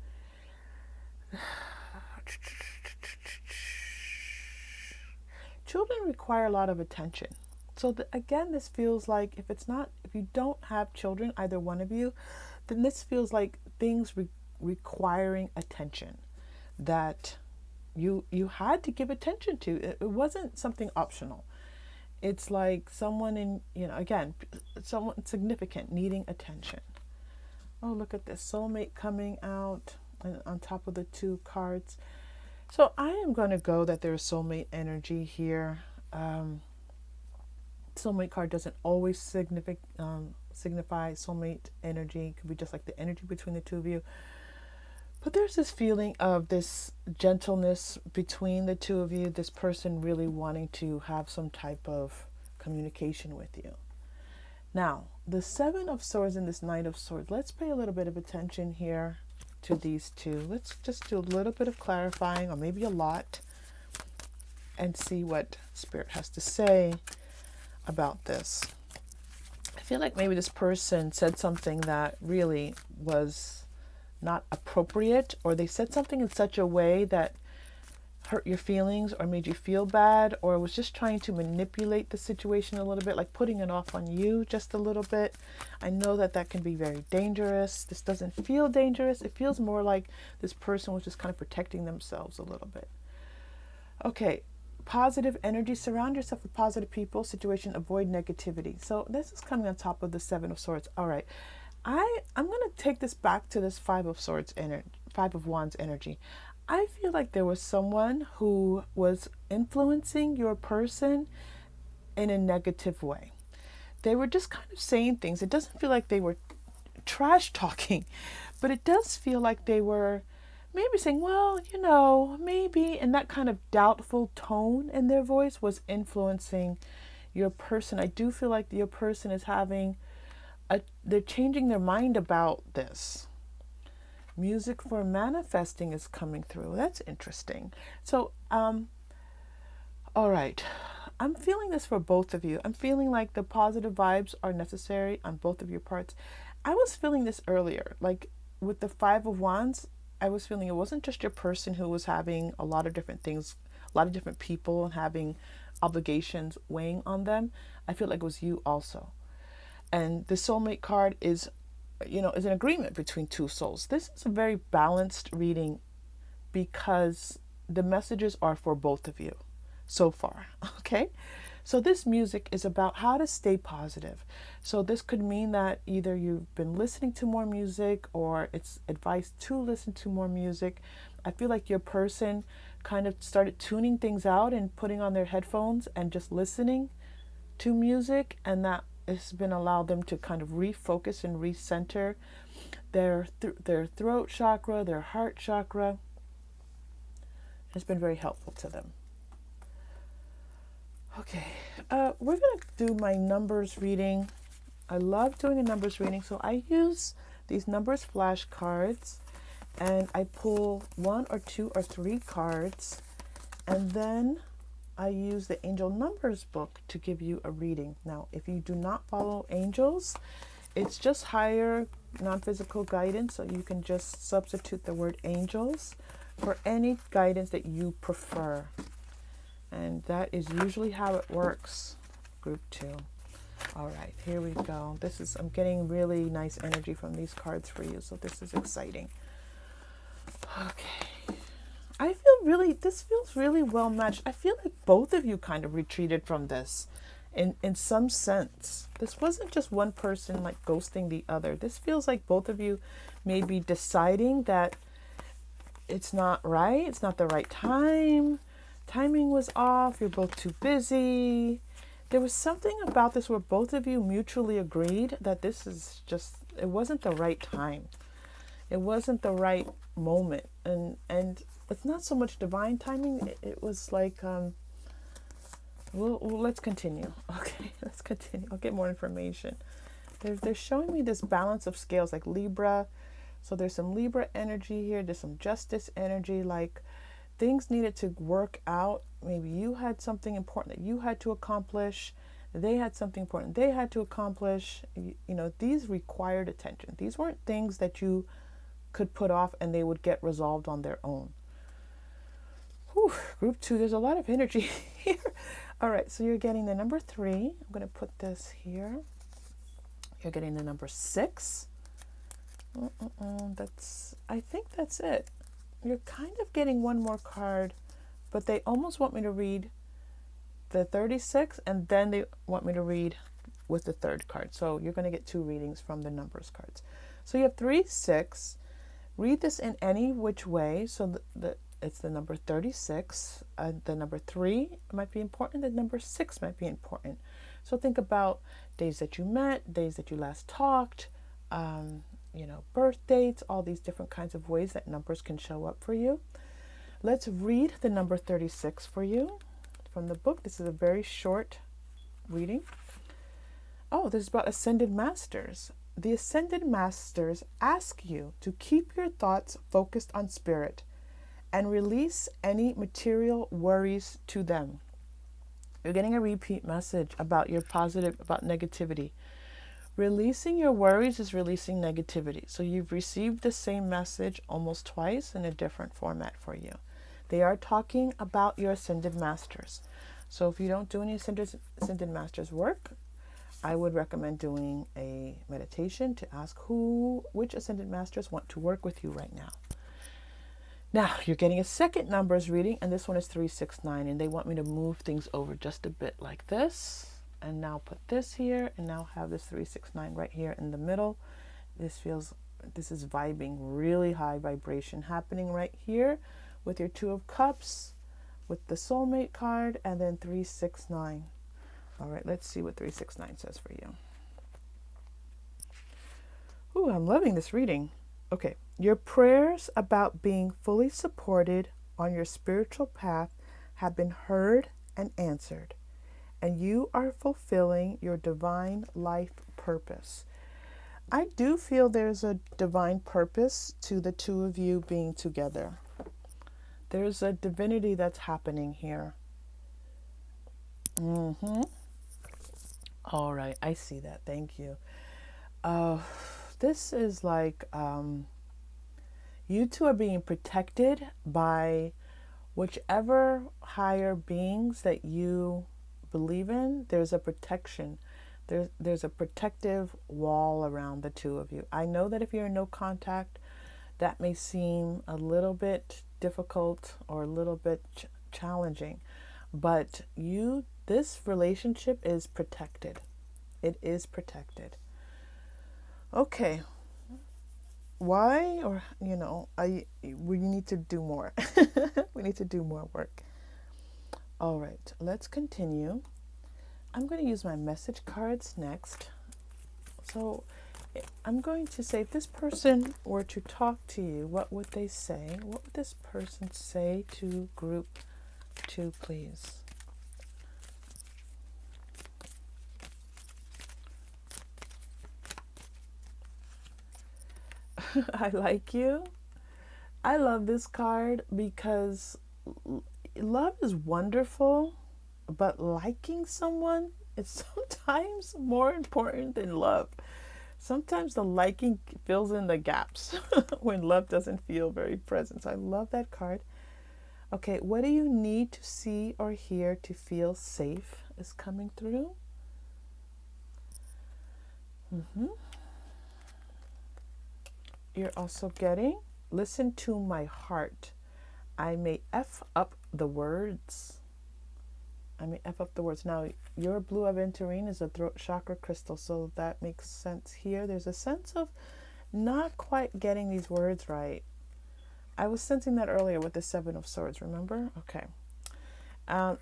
Children require a lot of attention. So again, this feels like if you don't have children, either one of you, then this feels like things requiring attention that you had to give attention to. It wasn't something optional. It's like someone again, someone significant needing attention. Oh, look at this soulmate coming out on top of the two cards. So I am going to go that there's soulmate energy here. Soulmate card doesn't always signify soulmate energy. It could be just like the energy between the two of you. But there's this feeling of this gentleness between the two of you, this person really wanting to have some type of communication with you. Now, the Seven of Swords and this Knight of Swords, let's pay a little bit of attention here to these two. Let's just do a little bit of clarifying, or maybe a lot, and see what Spirit has to say about this. I feel like maybe this person said something that really was not appropriate, or they said something in such a way that hurt your feelings or made you feel bad, or was just trying to manipulate the situation a little bit, like putting it off on you just a little bit. I know that that can be very dangerous. This doesn't feel dangerous. It feels more like this person was just kind of protecting themselves a little bit. Okay, positive energy. Surround yourself with positive people. Situation, avoid negativity. So this is coming on top of the Seven of Swords. All right. I'm going to take this back to this Five of Wands energy. I feel like there was someone who was influencing your person in a negative way. They were just kind of saying things. It doesn't feel like they were trash talking, but it does feel like they were maybe saying, well, you know, maybe, and that kind of doubtful tone in their voice was influencing your person. I do feel like your person is they're changing their mind about this. Music for manifesting is coming through. That's interesting. So, all right. I'm feeling this for both of you. I'm feeling like the positive vibes are necessary on both of your parts. I was feeling this earlier, like with the Five of Wands. I was feeling it wasn't just your person who was having a lot of different things, a lot of different people, and having obligations weighing on them. I feel like it was you also. And the soulmate card is an agreement between two souls. This is a very balanced reading because the messages are for both of you so far. Okay. So this music is about how to stay positive. So this could mean that either you've been listening to more music, or it's advice to listen to more music. I feel like your person kind of started tuning things out and putting on their headphones and just listening to music, and that has been allowed them to kind of refocus and recenter their throat chakra, their heart chakra. It's been very helpful to them. Okay, we're going to do my numbers reading. I love doing a numbers reading, so I use these numbers flashcards, and I pull 1 or 2 or 3 cards, and then I use the Angel Numbers book to give you a reading. Now, if you do not follow angels, it's just higher non-physical guidance, so you can just substitute the word angels for any guidance that you prefer. And that is usually how it works, group 2. All right, here we go. I'm getting really nice energy from these cards for you, so this is exciting. Okay. This feels really well matched. I feel like both of you kind of retreated from this in some sense. This wasn't just one person like ghosting the other. This feels like both of you may be deciding that it's not right. It's not the right time. Timing was off. You're both too busy. There was something about this where both of you mutually agreed that it wasn't the right time. It wasn't the right moment. And it's not so much divine timing. It was like, let's continue. Okay, let's continue. I'll get more information. They're showing me this balance of scales, like Libra. So there's some Libra energy here. There's some justice energy, like things needed to work out. Maybe you had something important that you had to accomplish. They had something important they had to accomplish. These required attention. These weren't things that you could put off and they would get resolved on their own. Whew, group 2, there's a lot of energy here. All right, so you're getting the number 3. I'm going to put this here. You're getting the number 6. I think that's it. You're kind of getting one more card, but they almost want me to read the 36, and then they want me to read with the third card. So you're going to get 2 readings from the numbers cards. So you have 3, 6. Read this in any which way. So It's the number 36. The number 3 might be important. The number 6 might be important. So think about days that you met, days that you last talked, birth dates, all these different kinds of ways that numbers can show up for you. Let's read the number 36 for you from the book. This is a very short reading. Oh, this is about ascended masters. The ascended masters ask you to keep your thoughts focused on spirit and release any material worries to them. You're getting a repeat message about your positive, about negativity. Releasing your worries is releasing negativity. So you've received the same message almost twice in a different format for you. They are talking about your ascended masters. So if you don't do any ascended masters work, I would recommend doing a meditation to ask which ascended masters want to work with you right now. Now, you're getting a second numbers reading, and this one is 369, and they want me to move things over just a bit like this, and now put this here, and now have this 369 right here in the middle. This is vibing, really high vibration happening right here with your 2 of Cups, with the soulmate card, and then 369. All right, let's see what 369 says for you. Ooh, I'm loving this reading. Okay, your prayers about being fully supported on your spiritual path have been heard and answered, and you are fulfilling your divine life purpose. I do feel there's a divine purpose to the 2 of you being together. There's a divinity that's happening here. All right, I see that. Thank you. This is like you 2 are being protected by whichever higher beings that you believe in. There's a protection. There's a protective wall around the 2 of you. I know that if you're in no contact, that may seem a little bit difficult or a little bit challenging, but this relationship is protected. It is protected. Okay. Why? Or, we need to do more. We need to do more work. All right, let's continue. I'm going to use my message cards next. So I'm going to say, if this person were to talk to you, what would they say? What would this person say to group 2, please? I like you. I love this card because love is wonderful, but liking someone is sometimes more important than love. Sometimes the liking fills in the gaps when love doesn't feel very present. So I love that card. Okay, what do you need to see or hear to feel safe is coming through. You're also getting, listen to my heart. I may F up the words. Now, your blue Aventurine is a throat chakra crystal, so that makes sense here. There's a sense of not quite getting these words right. I was sensing that earlier with the 7 of Swords, remember? Okay.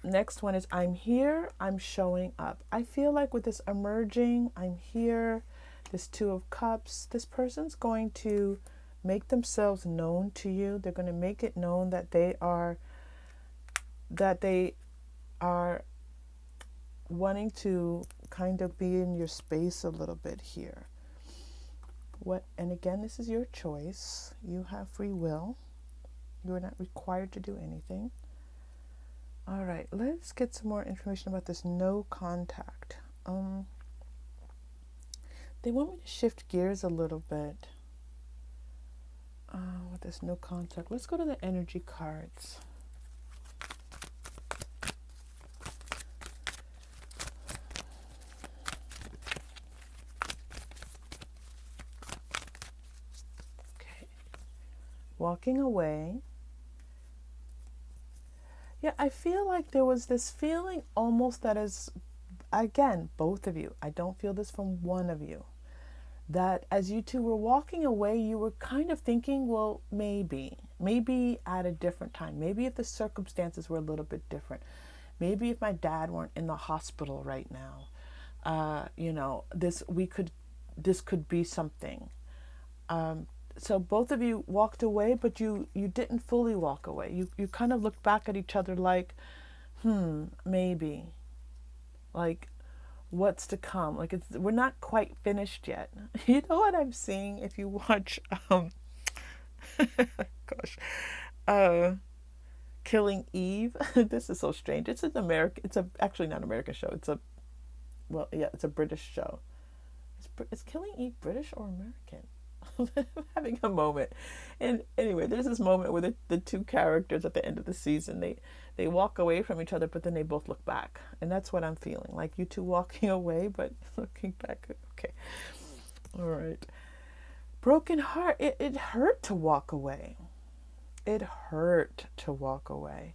Next one is, I'm here, I'm showing up. I feel like with this emerging, I'm here, this 2 of Cups, this person's going to make themselves known to you. They're going to make it known that they are wanting to kind of be in your space a little bit here. And again, this is your choice. You have free will. You're not required to do anything. All right, let's get some more information about this no contact. They want me to shift gears a little bit with this no contact. Let's go to the energy cards. Okay, walking away. Yeah, I feel like there was this feeling almost that is, again, both of you. I don't feel this from one of you. That as you 2 were walking away, you were kind of thinking, well, maybe. Maybe at a different time. Maybe if the circumstances were a little bit different. Maybe if my dad weren't in the hospital right now, this could be something. So both of you walked away, but you didn't fully walk away. You kind of looked back at each other like, maybe, like, what's to come? Like, we're not quite finished yet. You know what I'm seeing if you watch, gosh, Killing Eve. This is so strange. It's actually not an American show. It's a British show. Is Killing Eve British or American? I'm having a moment. And anyway, there's this moment where the two characters at the end of the season, they walk away from each other, but then they both look back. And that's what I'm feeling. Like you two walking away, but looking back. Okay. All right. Broken heart. It hurt to walk away. It hurt to walk away.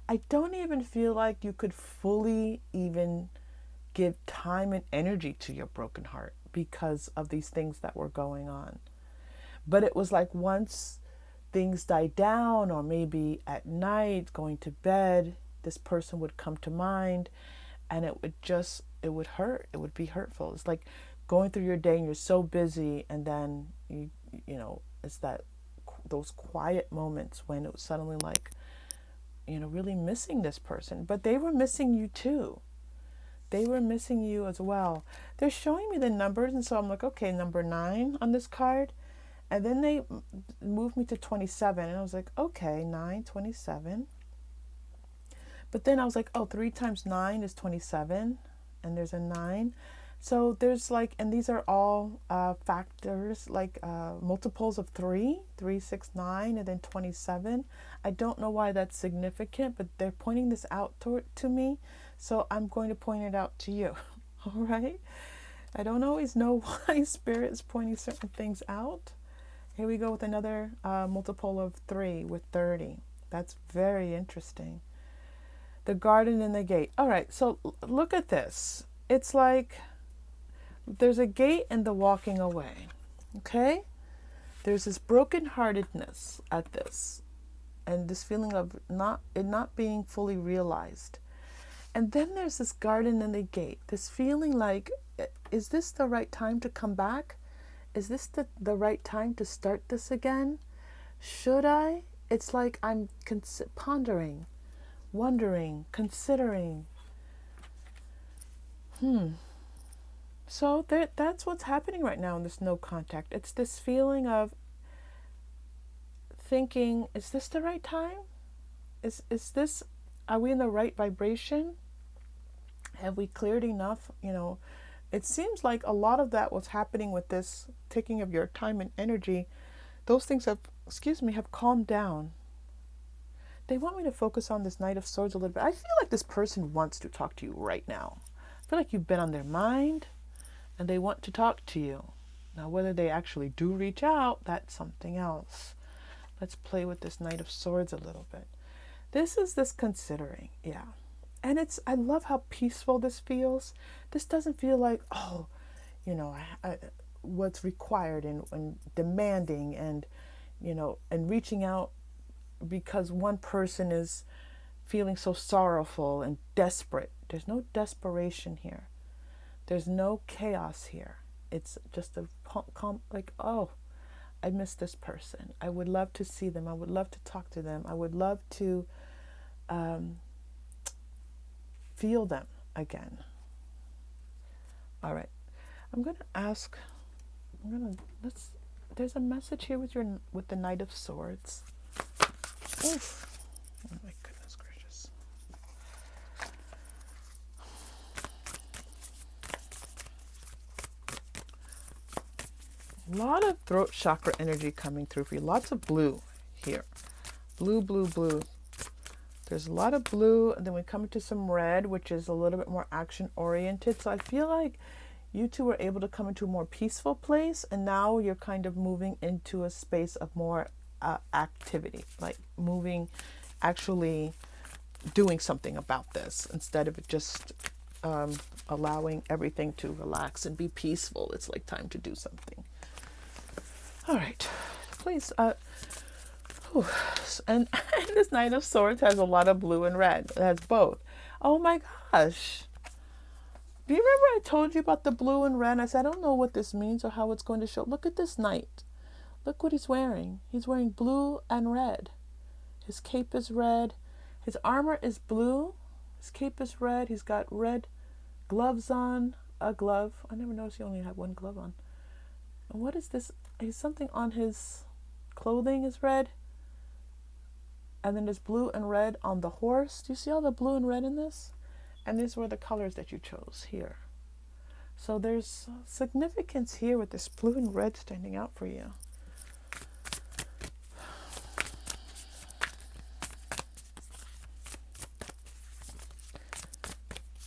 I don't even feel like you could fully even give time and energy to your broken heart because of these things that were going on. But it was like once things died down, or maybe at night going to bed, this person would come to mind, and it would hurt. It would be hurtful. It's like going through your day and you're so busy, and then it's those quiet moments when it was suddenly like, really missing this person. But they were missing you too. They were missing you as well. They're showing me the numbers, and so I'm like, okay, number 9 on this card. And then they moved me to 27, and I was like, okay, 9, 27. But then I was like, oh, 3 times 9 is 27, and there's a 9. So there's like, and these are all factors, like multiples of 3, 3, 6, 9, and then 27. I don't know why that's significant, but they're pointing this out to me. So I'm going to point it out to you. All right. I don't always know why Spirit is pointing certain things out. Here we go with another multiple of 3 with 30. That's very interesting. The garden and the gate. All right. So look at this. It's like there's a gate and the walking away. Okay. There's this brokenheartedness at this, and this feeling of not being fully realized. And then there's this garden and the gate, this feeling like, is this the right time to come back? Is this the right time to start this again? Should I? It's like I'm pondering, wondering, considering. So that's what's happening right now in this no contact. It's this feeling of thinking, is this the right time? Is this, are we in the right vibration? Have we cleared enough? It seems like a lot of that was happening with this taking of your time and energy. Those things have calmed down. They want me to focus on this Knight of Swords a little bit. I feel like this person wants to talk to you right now. I feel like you've been on their mind and they want to talk to you. Now, whether they actually do reach out, that's something else. Let's play with this Knight of Swords a little bit. This is this considering, yeah. And I love how peaceful this feels. This doesn't feel like, what's required and demanding and reaching out because one person is feeling so sorrowful and desperate. There's no desperation here. There's no chaos here. It's just I miss this person. I would love to see them. I would love to talk to them. I would love to feel them again. All right. There's a message here with the Knight of Swords. Oof. Oh my goodness gracious. A lot of throat chakra energy coming through for you. Lots of blue here. Blue, blue, blue. There's a lot of blue, and then we come into some red, which is a little bit more action-oriented. So I feel like you two were able to come into a more peaceful place, and now you're kind of moving into a space of more activity, like actually doing something about this instead of just allowing everything to relax and be peaceful. It's like time to do something. All right, please. Whew. And this Knight of Swords has a lot of blue and red. It has both. Oh my gosh. Do you remember I told you about the blue and red? I said, I don't know what this means or how it's going to show. Look at this knight. Look what he's wearing. He's wearing blue and red. His cape is red. His armor is blue. His cape is red. He's got red gloves on. A glove. I never noticed he only had one glove on. And what is this? He's something on his clothing is red. And then there's blue and red on the horse. Do you see all the blue and red in this? And these were the colors that you chose here. So there's significance here with this blue and red standing out for you.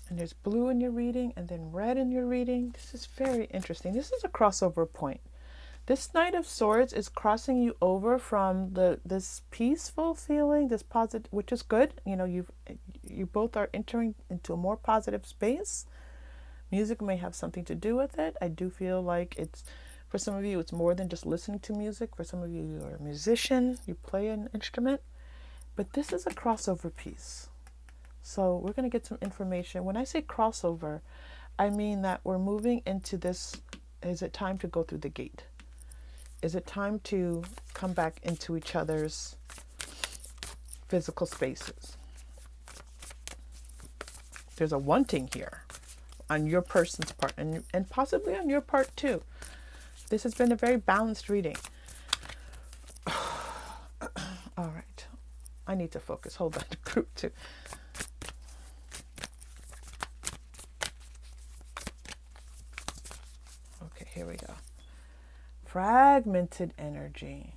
And there's blue in your reading and then red in your reading. This is very interesting. This is a crossover point. This Knight of Swords is crossing you over from this peaceful feeling, this positive, which is good. You know, you both are entering into a more positive space. Music may have something to do with it. I do feel like it's, for some of you, it's more than just listening to music. For some of you, you're a musician, you play an instrument. But this is a crossover piece. So we're going to get some information. When I say crossover, I mean that we're moving into this. Is it time to go through the gate? Is it time to come back into each other's physical spaces? There's a wanting here on your person's part and possibly on your part too. This has been a very balanced reading. All right. I need to focus. Hold on. Group 2. Okay, here we go. Fragmented energy.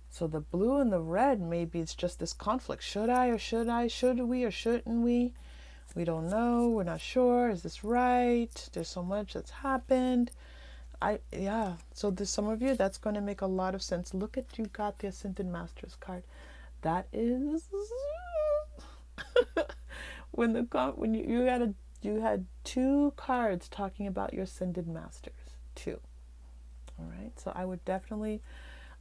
So the blue and the red, maybe it's just this conflict. Should I or should I? Should we or shouldn't we? We don't know. We're not sure. Is this right? There's so much that's happened. So there's some of you that's going to make a lot of sense. Look at, you got the Ascended Masters card. That is when you had 2 cards talking about your Ascended Masters. 2. All right. So I would definitely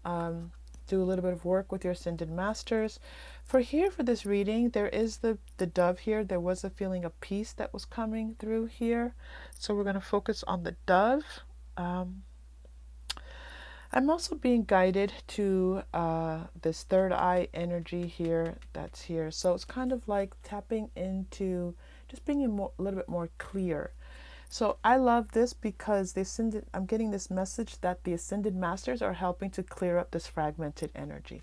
do a little bit of work with your Ascended Masters. For this reading, there is the dove here. There was a feeling of peace that was coming through here. So we're going to focus on the dove. I'm also being guided to this third eye energy here that's here. So it's kind of like tapping into just being a little bit more clear. So I love this because I'm getting this message that the Ascended Masters are helping to clear up this fragmented energy.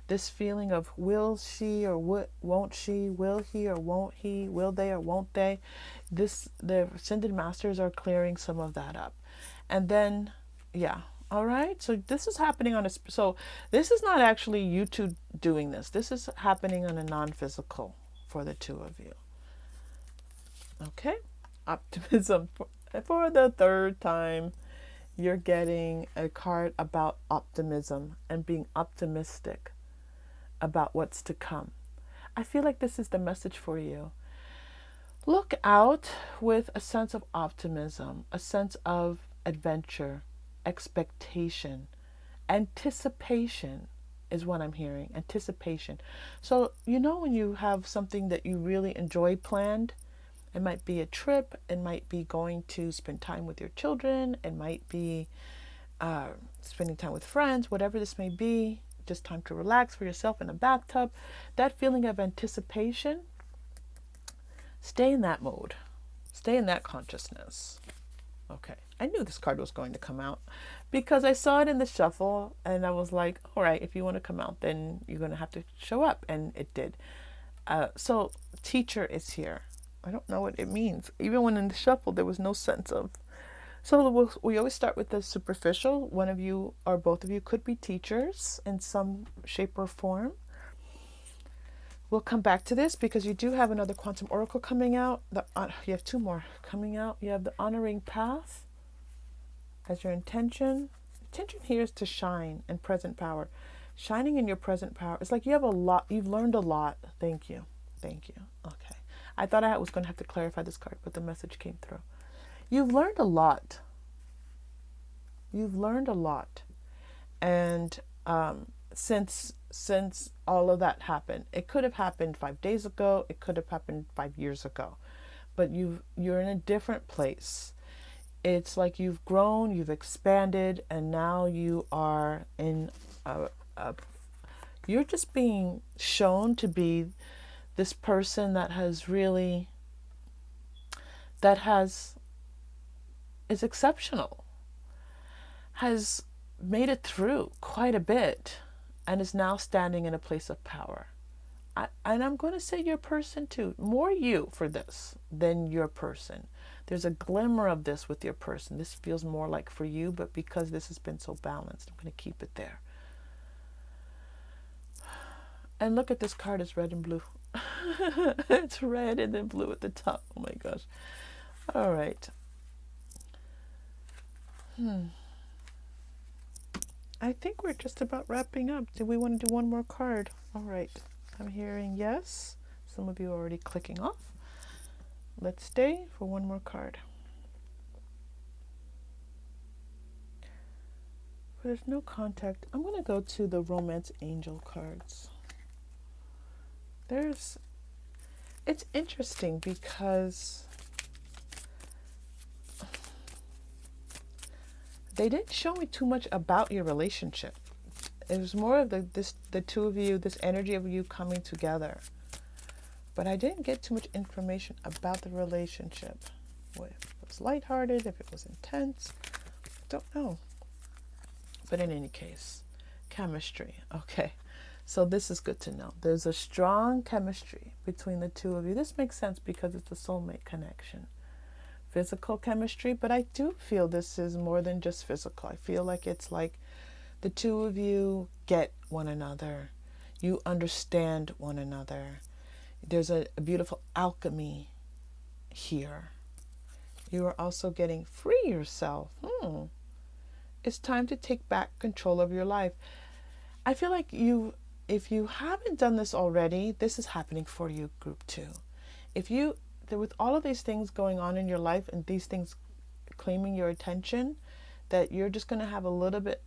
This feeling of will she or won't she, will he or won't he, will they or won't they. The Ascended Masters are clearing some of that up. And then, yeah. All right. So this is happening so this is not actually you two doing this. This is happening on a non-physical for the 2 of you. Okay. Optimism. For the 3rd time, you're getting a card about optimism and being optimistic about what's to come. I feel like this is the message for you. Look out with a sense of optimism, a sense of adventure, expectation, anticipation is what I'm hearing. Anticipation. So, when you have something that you really enjoy planned, it might be a trip, it might be going to spend time with your children, it might be spending time with friends, whatever this may be, just time to relax for yourself in a bathtub. That feeling of anticipation, stay in that mode. Stay in that consciousness. Okay. I knew this card was going to come out because I saw it in the shuffle and I was like, all right, if you want to come out, then you're going to have to show up. And it did. So teacher is here. I don't know what it means. Even when in the shuffle, there was no sense of. So we always start with the superficial. One of you or both of you could be teachers in some shape or form. We'll come back to this because you do have another quantum oracle coming out. You have 2 more coming out. You have the honoring path as your intention. Intention here is to shine in present power. Shining in your present power. It's like you have a lot. You've learned a lot. Thank you. Thank you. Okay. I thought I was going to have to clarify this card, but the message came through. You've learned a lot. You've learned a lot. And since all of that happened. It could have happened 5 days ago. It could have happened 5 years ago. But you're in a different place. It's like you've grown, you've expanded, and now you are in you're just being shown to be this person that has really, is exceptional, has made it through quite a bit, and is now standing in a place of power. And I'm going to say your person too. More you for this than your person. There's a glimmer of this with your person. This feels more like for you, but because this has been so balanced, I'm going to keep it there. And look at this card, it's red and blue. It's red and then blue at the top. Oh my gosh. All right. I think we're just about wrapping up. Do we want to do one more card? All right. I'm hearing yes. Some of you are already clicking off. Let's stay for one more card. There's no contact. I'm going to go to the romance angel cards. It's interesting because they didn't show me too much about your relationship. It was more of the two of you, this energy of you coming together. But I didn't get too much information about the relationship. If it was lighthearted, if it was intense, don't know. But in any case, chemistry. Okay, so this is good to know. There's a strong chemistry between the two of you. This makes sense because it's a soulmate connection. Physical chemistry, but I do feel this is more than just physical. I feel like it's like the two of you get one another. You understand one another. There's a beautiful alchemy here. You are also getting free yourself. It's time to take back control of your life. I feel like if you haven't done this already, this is happening for you, group 2. With all of these things going on in your life and these things claiming your attention, that you're just going to have a little bit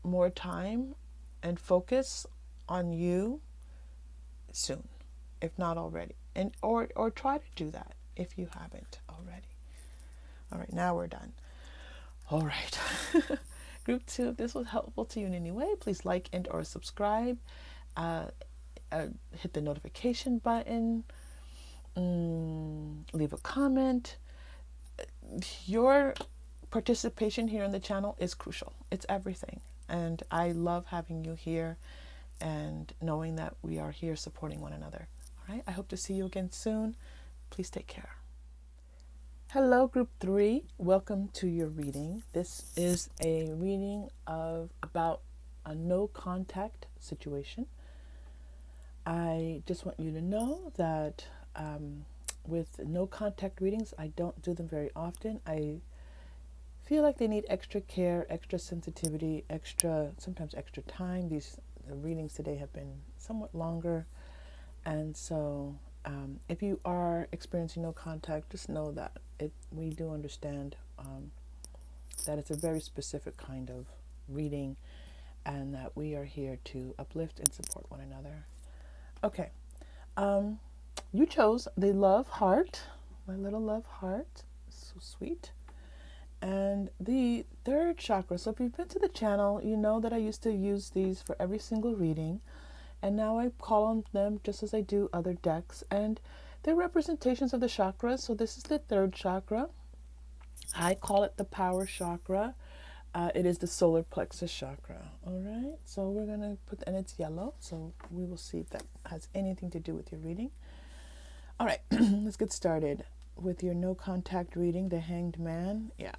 more time and focus on you soon, if not already. And or try to do that if you haven't already. All right, now we're done. All right. Group 2, if this was helpful to you in any way, please like and or subscribe. Hit the notification button. Leave a comment. Your participation here on the channel is crucial. It's everything. And I love having you here and knowing that we are here supporting one another. All right. I hope to see you again soon. Please take care. Hello, group 3. Welcome to your reading. This is a reading about a no contact situation. I just want you to know that with no contact readings, I don't do them very often. I feel like they need extra care, extra sensitivity, sometimes extra time. The readings today have been somewhat longer. And so if you are experiencing no contact, just know that we do understand that it's a very specific kind of reading and that we are here to uplift and support one another. Okay. You chose the love heart, my little love heart. So sweet. And the 3rd chakra. So if you've been to the channel, you know that I used to use these for every single reading. And now I call on them just as I do other decks. And they're representations of the chakras. So this is the 3rd chakra. I call it the power chakra. It is the solar plexus chakra. All right. So we're going to and it's yellow. So we will see if that has anything to do with your reading. All right. Let's get started with your no contact reading, the Hanged Man. Yeah.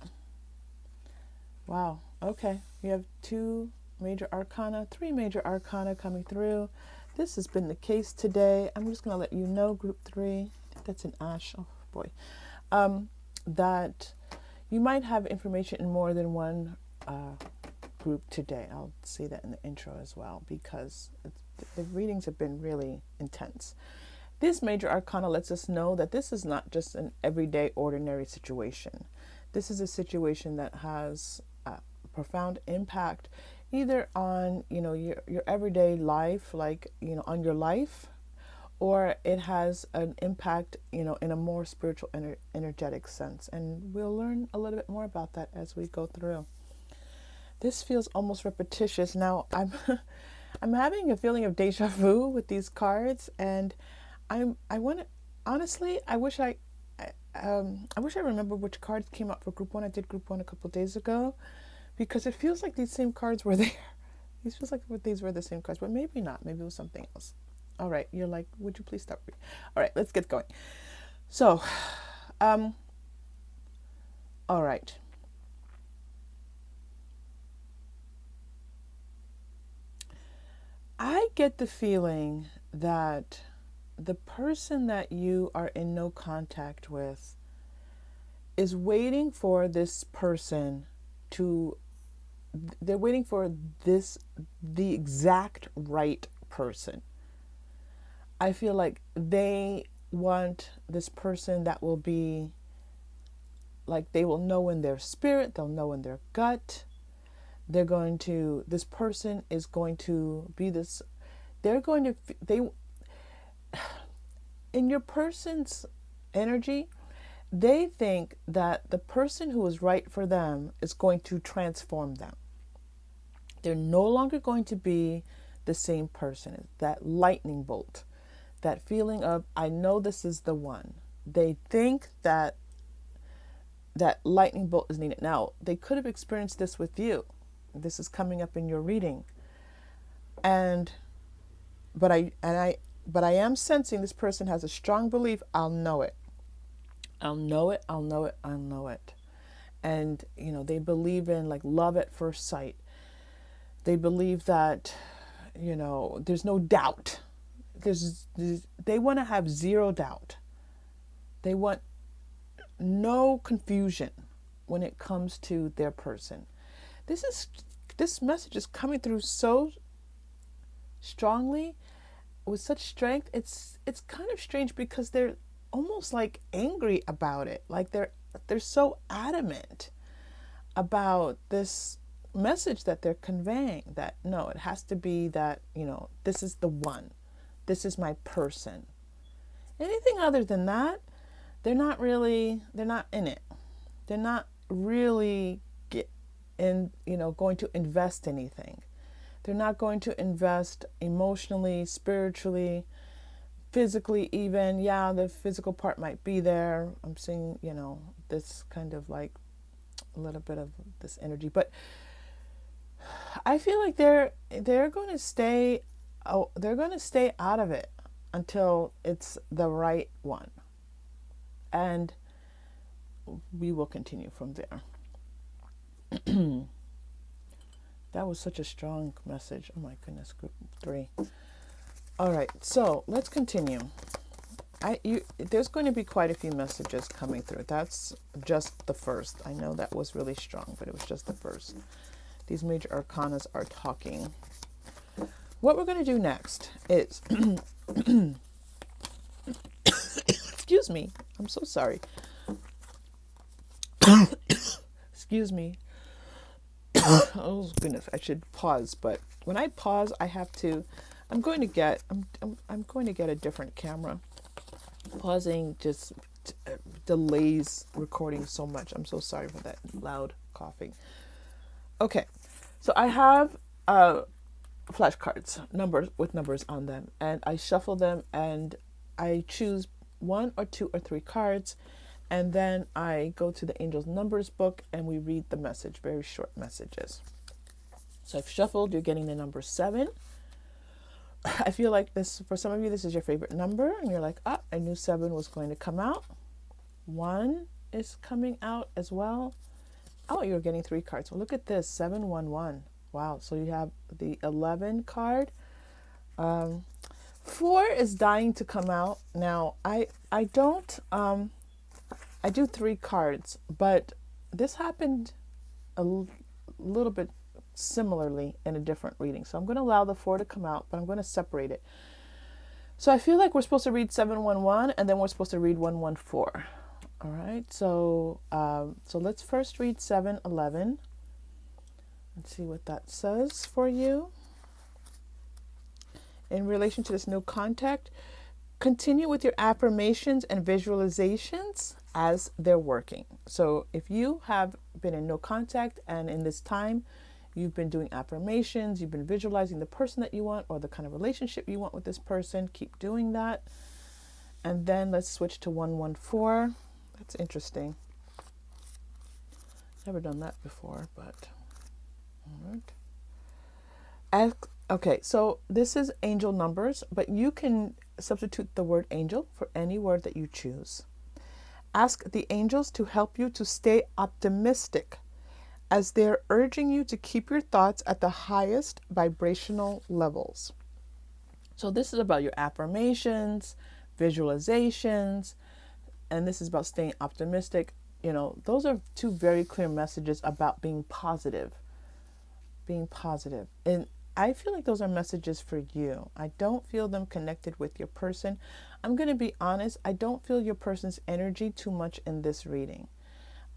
Wow. Okay. We have 2 major arcana, 3 major arcana coming through. This has been the case today. I'm just going to let you know, group 3, I think that's an ash. Oh boy. That you might have information in more than one group today. I'll say that in the intro as well, because the readings have been really intense. This major arcana lets us know that this is not just an everyday ordinary situation. This is a situation that has a profound impact either on, your everyday life, like, on your life, or it has an impact, in a more spiritual, energetic sense. And we'll learn a little bit more about that as we go through. This feels almost repetitious. Now, I'm having a feeling of deja vu with these cards, and I want to, honestly, I wish I remember which cards came up for group one. I did group one a couple of days ago, because it feels like these same cards were there. These feels like these were the same cards, but maybe not. Maybe it was something else. All right, you're like, would you please stop reading? All right, let's get going. So, all right. I get the feeling that the person that you are in no contact with is waiting for this person to, they're waiting for the exact right person. I feel like they want this person that will be, like, they will know in their spirit, they'll know in their gut. This person is going to be this, in your person's energy, they think that the person who is right for them is going to transform them. They're no longer going to be the same person. That lightning bolt, that feeling of, I know this is the one. They think that lightning bolt is needed. Now, they could have experienced this with you. This is coming up in your reading. But I am sensing this person has a strong belief, I'll know it. I'll know it, I'll know it, I'll know it. And, they believe in, like, love at first sight. They believe that, there's no doubt. They want to have zero doubt. They want no confusion when it comes to their person. This message is coming through so strongly, with such strength. It's kind of strange, because they're almost like angry about it. Like they're so adamant about this message that they're conveying, that no, it has to be that, this is the one. This is my person. Anything other than that, they're not in it. They're not really going to invest anything. They're not going to invest emotionally, spiritually, physically even. Yeah, the physical part might be there. I'm seeing, this kind of like a little bit of this energy. But I feel like they're going to stay out of it until it's the right one. And we will continue from there. That was such a strong message. Oh my goodness, group 3. All right, so let's continue. There's going to be quite a few messages coming through. That's just the first. I know that was really strong, but it was just the first. These major arcanas are talking. What we're going to do next is, excuse me, I'm so sorry. Excuse me. Oh goodness, I should pause, but when I pause, I'm going to get a different camera. Pausing just delays recording so much. I'm so sorry for that loud coughing. Okay, so I have flashcards, with numbers on them, and I shuffle them, and I choose 1 or 2 or 3 cards, and then I go to the Angel's Numbers book and we read the message, very short messages. So I've shuffled, you're getting the number 7. I feel like this, for some of you, this is your favorite number, and you're like, I knew 7 was going to come out. 1 is coming out as well. Oh, you're getting 3 cards. Well, look at this, 711. Wow, so you have the 11 card. 4 is dying to come out. Now, I do 3 cards, but this happened a little bit similarly in a different reading. So I'm going to allow the 4 to come out, but I'm going to separate it. So I feel like we're supposed to read 711, and then we're supposed to read 114. All right, so let's first read 711. Let's see what that says for you. In relation to this no contact, continue with your affirmations and visualizations as they're working. So if you have been in no contact and in this time you've been doing affirmations, you've been visualizing the person that you want or the kind of relationship you want with this person, keep doing that. And then let's switch to 114. That's interesting. Never done that before, but all right. Okay, so this is angel numbers, but you can substitute the word angel for any word that you choose. Ask the angels to help you to stay optimistic as they're urging you to keep your thoughts at the highest vibrational levels. So this is about your affirmations, visualizations, and this is about staying optimistic. You know, those are two very clear messages about being positive. Being positive. And I feel like those are messages for you. I don't feel them connected with your person. I'm going to be honest. I don't feel your person's energy too much in this reading.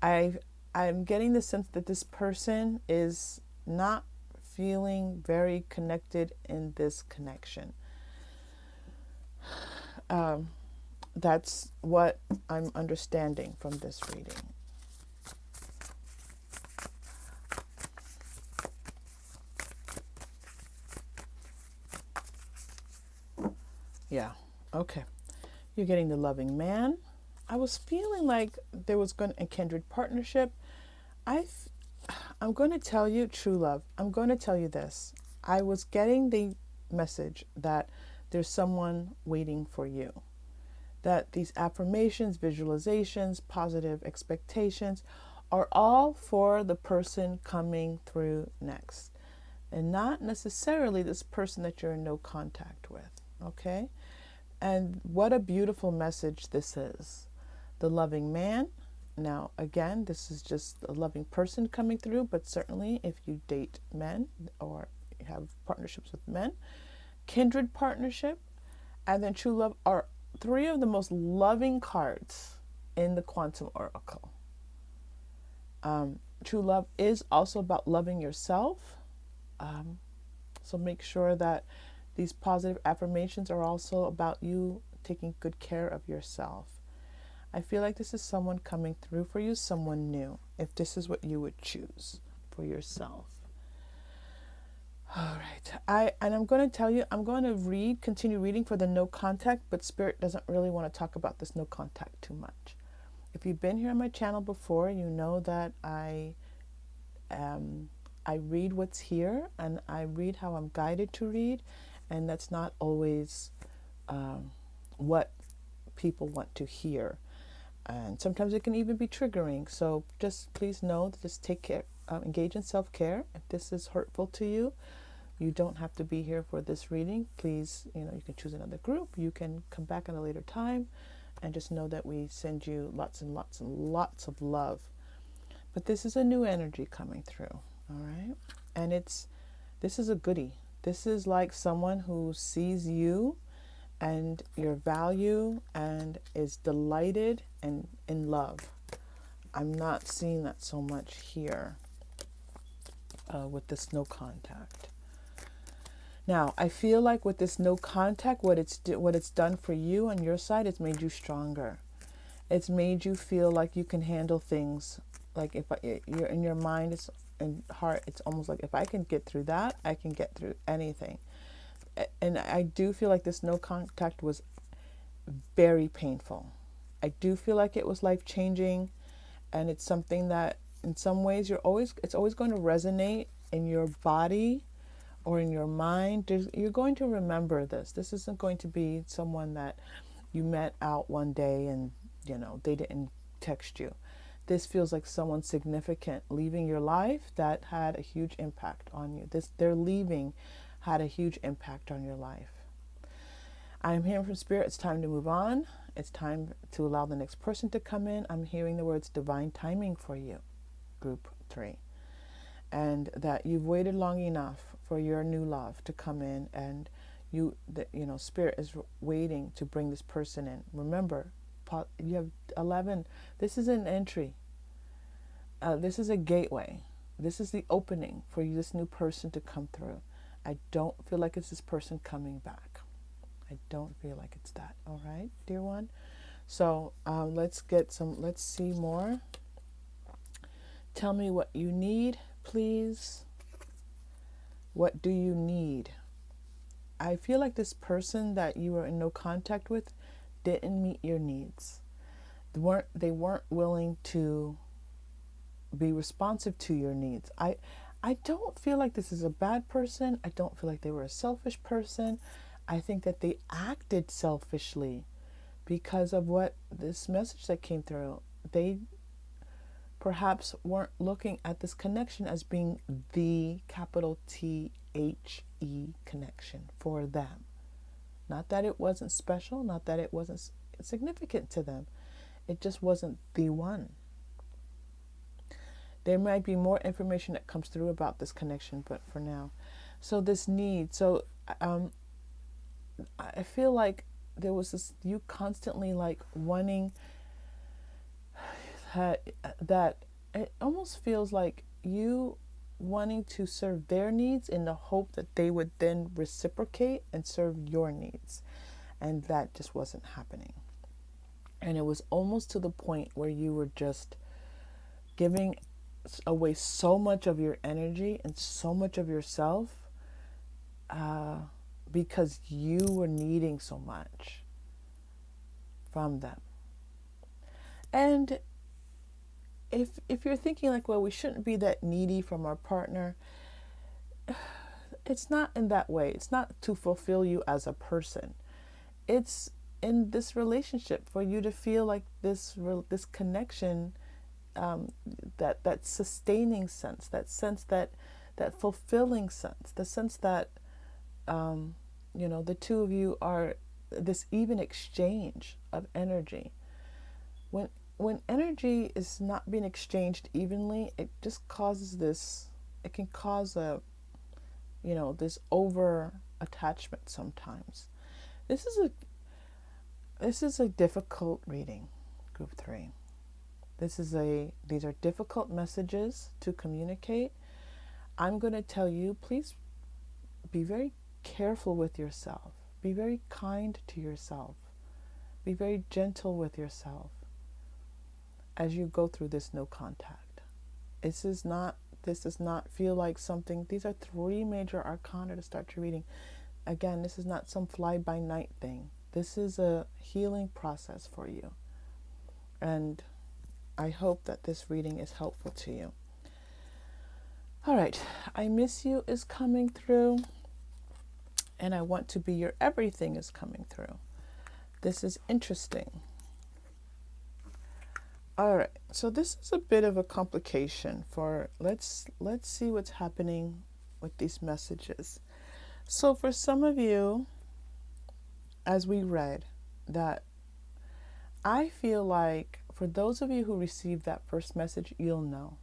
I'm getting the sense that this person is not feeling very connected in this connection. That's what I'm understanding from this reading. Yeah, okay. You're getting the loving man. I was feeling like there was going to a kindred partnership. I'm going to tell you true love. I'm going to tell you this. I was getting the message that there's someone waiting for you. That these affirmations, visualizations, positive expectations are all for the person coming through next. And not necessarily this person that you're in no contact with. Okay? And what a beautiful message this is. The loving man. Now, again, this is just a loving person coming through, but certainly if you date men or have partnerships with men, kindred partnership, and then true love are three of the most loving cards in the Quantum Oracle. True love is also about loving yourself. So make sure that these positive affirmations are also about you taking good care of yourself. I feel like this is someone coming through for you, someone new, if this is what you would choose for yourself. All right. I'm going to tell you, I'm going to continue reading for the no contact, but Spirit doesn't really want to talk about this no contact too much. If you've been here on my channel before, you know that I read what's here and I read how I'm guided to read. And that's not always what people want to hear. And sometimes it can even be triggering. So just please know that just take care, engage in self-care. If this is hurtful to you, you don't have to be here for this reading. Please, you can choose another group. You can come back at a later time. And just know that we send you lots and lots and lots of love. But this is a new energy coming through. All right. And this is a goodie. This is like someone who sees you and your value and is delighted and in love. I'm not seeing that so much here with this no contact. Now, I feel like with this no contact, what it's done for you on your side, it's made you stronger. It's made you feel like you can handle things. Like if you're in your mind, it's and heart, it's almost like if I can get through that, I can get through anything. And I do feel like this no contact was very painful. I do feel like it was life-changing, and it's something that in some ways it's always going to resonate in your body or in your mind. You're going to remember this. This isn't going to be someone that you met out one day and they didn't text you. This feels like someone significant leaving your life that had a huge impact on you. Their leaving had a huge impact on your life. I am hearing from Spirit, it's time to move on. It's time to allow the next person to come in. I'm hearing the words divine timing for you, group 3. And that you've waited long enough for your new love to come in, and Spirit is waiting to bring this person in. Remember, you have 11. This is an entry. This is a gateway. This is the opening for you, this new person to come through. I don't feel like it's this person coming back. I don't feel like it's that. All right, dear one. So let's see more. Tell me what you need, please. What do you need? I feel like this person that you were in no contact with didn't meet your needs. They weren't willing to be responsive to your needs. I don't feel like this is a bad person. I don't feel like they were a selfish person. I think that they acted selfishly because of what this message that came through. They perhaps weren't looking at this connection as being the capital THE connection for them. Not that it wasn't special, not that it wasn't significant to them. It just wasn't the one. There might be more information that comes through about this connection, but for now. So this need. So I feel like there was this, you constantly like wanting that it almost feels like you wanting to serve their needs in the hope that they would then reciprocate and serve your needs. And that just wasn't happening. And it was almost to the point where you were just giving away so much of your energy and so much of yourself because you were needing so much from them. And if you're thinking like, well, we shouldn't be that needy from our partner, it's not in that way. It's not to fulfill you as a person. It's in this relationship for you to feel like this connection, that sustaining sense, that fulfilling sense, the sense that the two of you are this even exchange of energy. When energy is not being exchanged evenly, it just causes this. It can cause this over attachment sometimes. This is a difficult reading, Group 3. These are difficult messages to communicate. I'm going to tell you, please be very careful with yourself. Be very kind to yourself. Be very gentle with yourself as you go through this no contact. This does not feel like something. These are 3 major arcana to start your reading. Again, this is not some fly-by-night thing. This is a healing process for you. And I hope that this reading is helpful to you. All right. I miss you is coming through. And I want to be your everything is coming through. This is interesting. All right. So this is a bit of a complication for let's see what's happening with these messages. So for some of you, as we read, that I feel like for those of you who received that first message, you'll know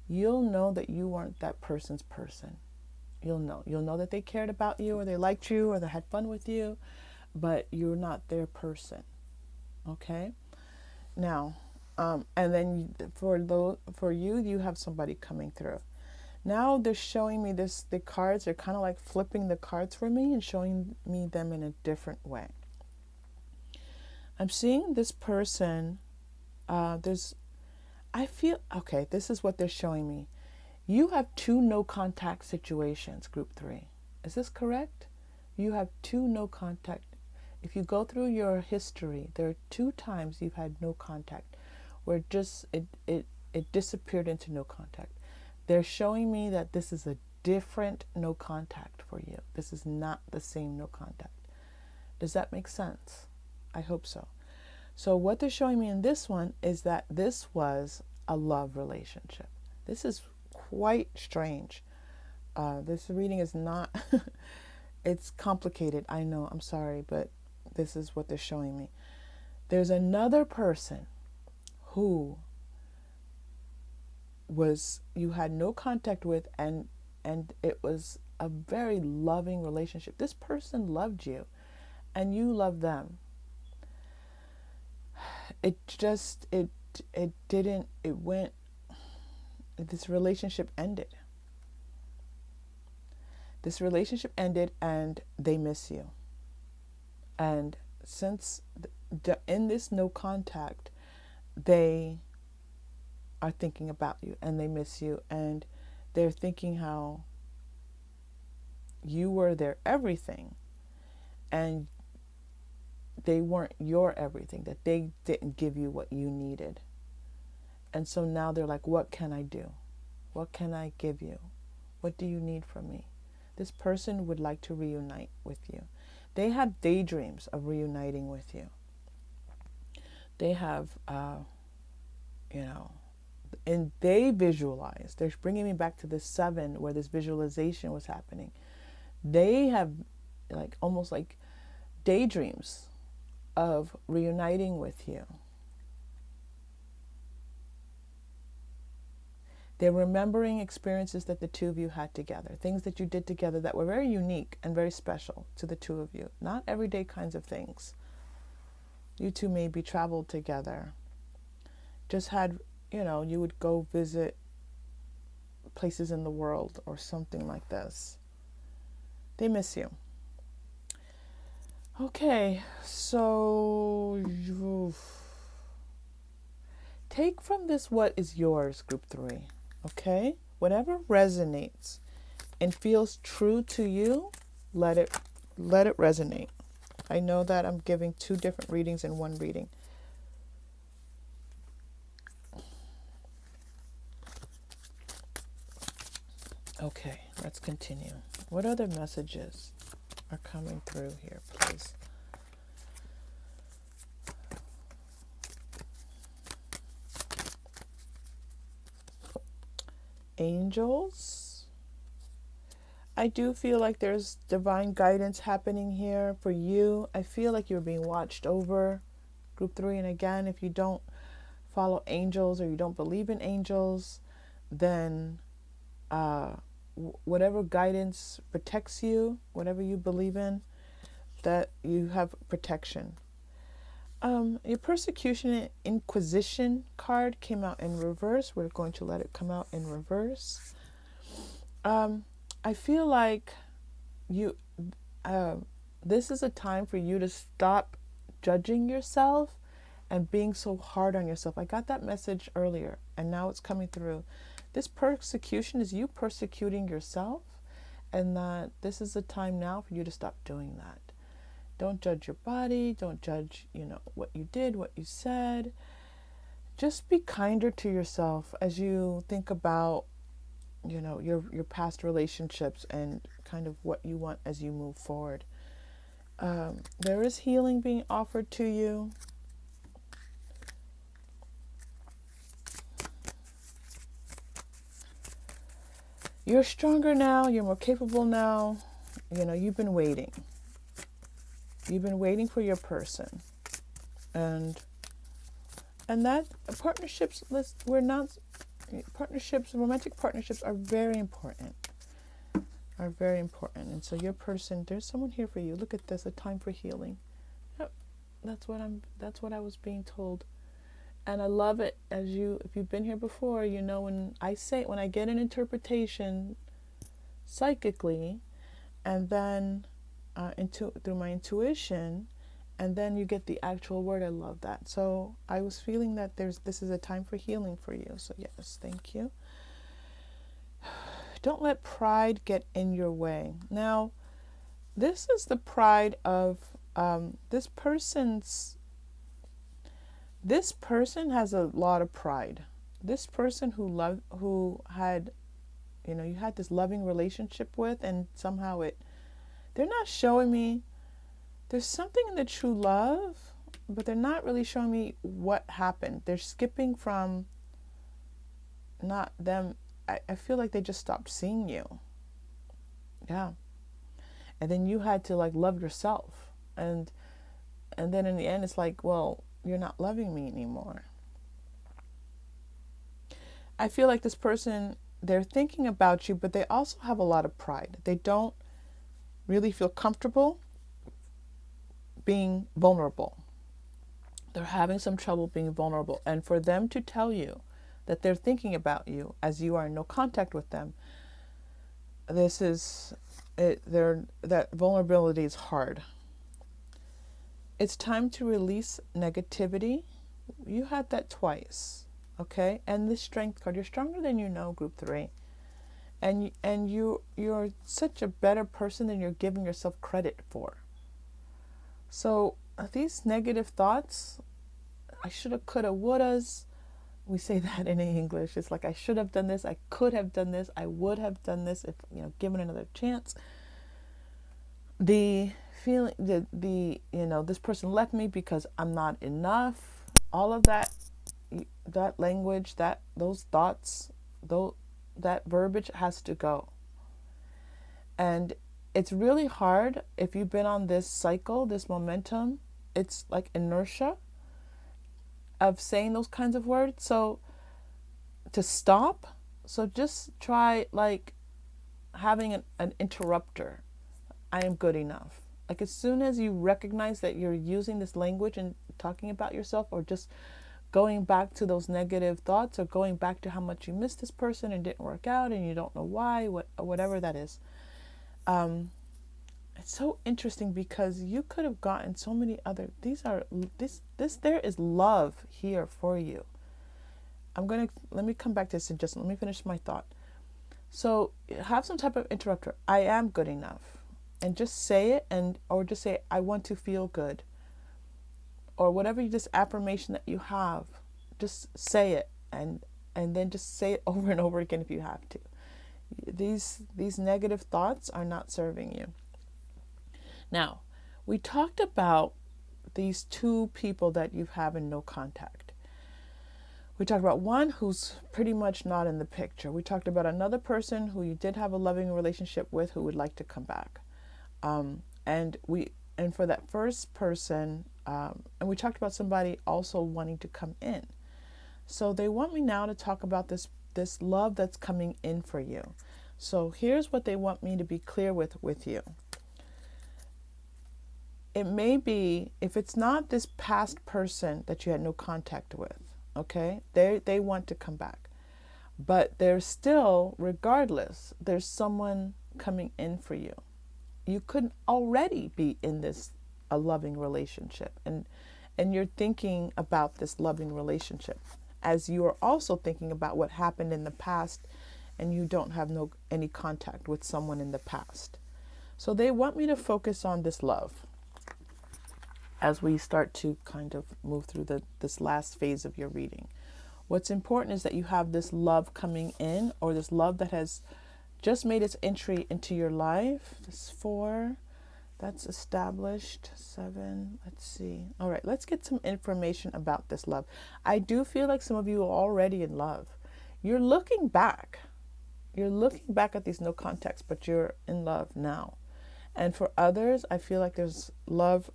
that you weren't that person's person. You'll know that they cared about you or they liked you or they had fun with you, but you're not their person. Okay? Now, and then for you have somebody coming through. Now they're showing me the cards. They're kind of like flipping the cards for me and showing me them in a different way. I'm seeing this person, this is what they're showing me. You have 2 no contact situations, Group 3. Is this correct? You have 2 no contact. If you go through your history, there are 2 times you've had no contact where it disappeared into no contact. They're showing me that this is a different no contact for you. This is not the same no contact. Does that make sense? I hope so. So what they're showing me in this one is that this was a love relationship. This is quite strange. This reading is not, it's complicated. I know, I'm sorry, but this is what they're showing me. There's another person who you had no contact with, and it was a very loving relationship. This person loved you and you loved them. It went this relationship ended. This relationship ended and they miss you. And since in this no contact, they are thinking about you and they miss you, and they're thinking how you were their everything and they weren't your everything, that they didn't give you what you needed. And so now they're like, what can I do? What can I give you? What do you need from me? This person would like to reunite with you. They have daydreams of reuniting with you. They have, and they visualize. They're bringing me back to the 7 where this visualization was happening. They have almost like daydreams of reuniting with you. They're remembering experiences that the two of you had together, things that you did together that were very unique and very special to the two of you. Not everyday kinds of things. You two maybe traveled together. Just had, you would go visit places in the world or something like this. They miss you. Okay, so take from this what is yours, group 3. Okay? Whatever resonates and feels true to you, let it resonate. I know that I'm giving 2 different readings in one reading. Okay, let's continue. What other messages are coming through here, please? Angels. I do feel like there's divine guidance happening here for you. I feel like you're being watched over, group 3. And again, if you don't follow angels or you don't believe in angels, then whatever guidance protects you, whatever you believe in, that you have protection. Your persecution and inquisition card came out in reverse. We're going to let it come out in reverse. I feel like this is a time for you to stop judging yourself and being so hard on yourself. I got that message earlier and now it's coming through. This persecution is you persecuting yourself, and that this is the time now for you to stop doing that. Don't judge your body. Don't judge, what you did, what you said. Just be kinder to yourself as you think about, your past relationships and kind of what you want as you move forward. There is healing being offered to you. You're stronger now. You're more capable now. You've been waiting. You've been waiting for your person. And that romantic partnerships are very important. And so your person, there's someone here for you. Look at this, a time for healing. Yep, that's what I was being told. And I love it if you've been here before, when I get an interpretation psychically, and then through my intuition, and then you get the actual word. I love that. So I was feeling that this is a time for healing for you. So yes, thank you. Don't let pride get in your way. Now, this is the pride of this person has a lot of pride. This person who had, you had this loving relationship with, and somehow they're not showing me. There's something in the true love, but they're not really showing me what happened. They're skipping from not them. I feel like they just stopped seeing you. Yeah. And then you had to love yourself. And then in the end, it's like, well, you're not loving me anymore. I feel like this person, they're thinking about you, but they also have a lot of pride. They don't really feel comfortable being vulnerable. They're having some trouble being vulnerable. And for them to tell you that they're thinking about you as you are in no contact with them. This is it. That vulnerability is hard. It's time to release negativity. You had that twice, okay? And the strength card. You're stronger than you know, group 3. And you're such a better person than you're giving yourself credit for. So these negative thoughts, I shoulda, coulda, wouldas. We say that in English. It's like I should have done this, I could have done this, I would have done this if given another chance. The feeling, this person left me because I'm not enough. All of that language, those thoughts, that verbiage has to go. And it's really hard if you've been on this cycle, this momentum. It's like inertia of saying those kinds of words. So to stop, so just try like having an interrupter. I am good enough. Like as soon as you recognize that you're using this language and talking about yourself, or just going back to those negative thoughts, or going back to how much you missed this person and didn't work out and you don't know why, whatever that is. It's so interesting because you could have gotten so many other, there is love here for you. Let me come back to this and just let me finish my thought. So have some type of interrupter. I am good enough. And just say it, or just say, I want to feel good. Or whatever this affirmation that you have, just say it, and then just say it over and over again if you have to. These negative thoughts are not serving you. Now, we talked about these 2 people that you have in no contact. We talked about one who's pretty much not in the picture. We talked about another person who you did have a loving relationship with who would like to come back. And for that first person, and we talked about somebody also wanting to come in. So they want me now to talk about this love that's coming in for you. So here's what they want me to be clear with you. It may be, if it's not this past person that you had no contact with, okay, they want to come back. But there's still, regardless, there's someone coming in for you. You could already be in a loving relationship, and you're thinking about this loving relationship as you are also thinking about what happened in the past, and you don't have any contact with someone in the past. So they want me to focus on this love as we start to kind of move through this last phase of your reading. What's important is that you have this love coming in, or this love that has just made its entry into your life. This 4, that's established. 7, let's see. All right, let's get some information about this love. I do feel like some of you are already in love. You're looking back. You're looking back at these no contacts, but you're in love now. And for others, I feel like there's love.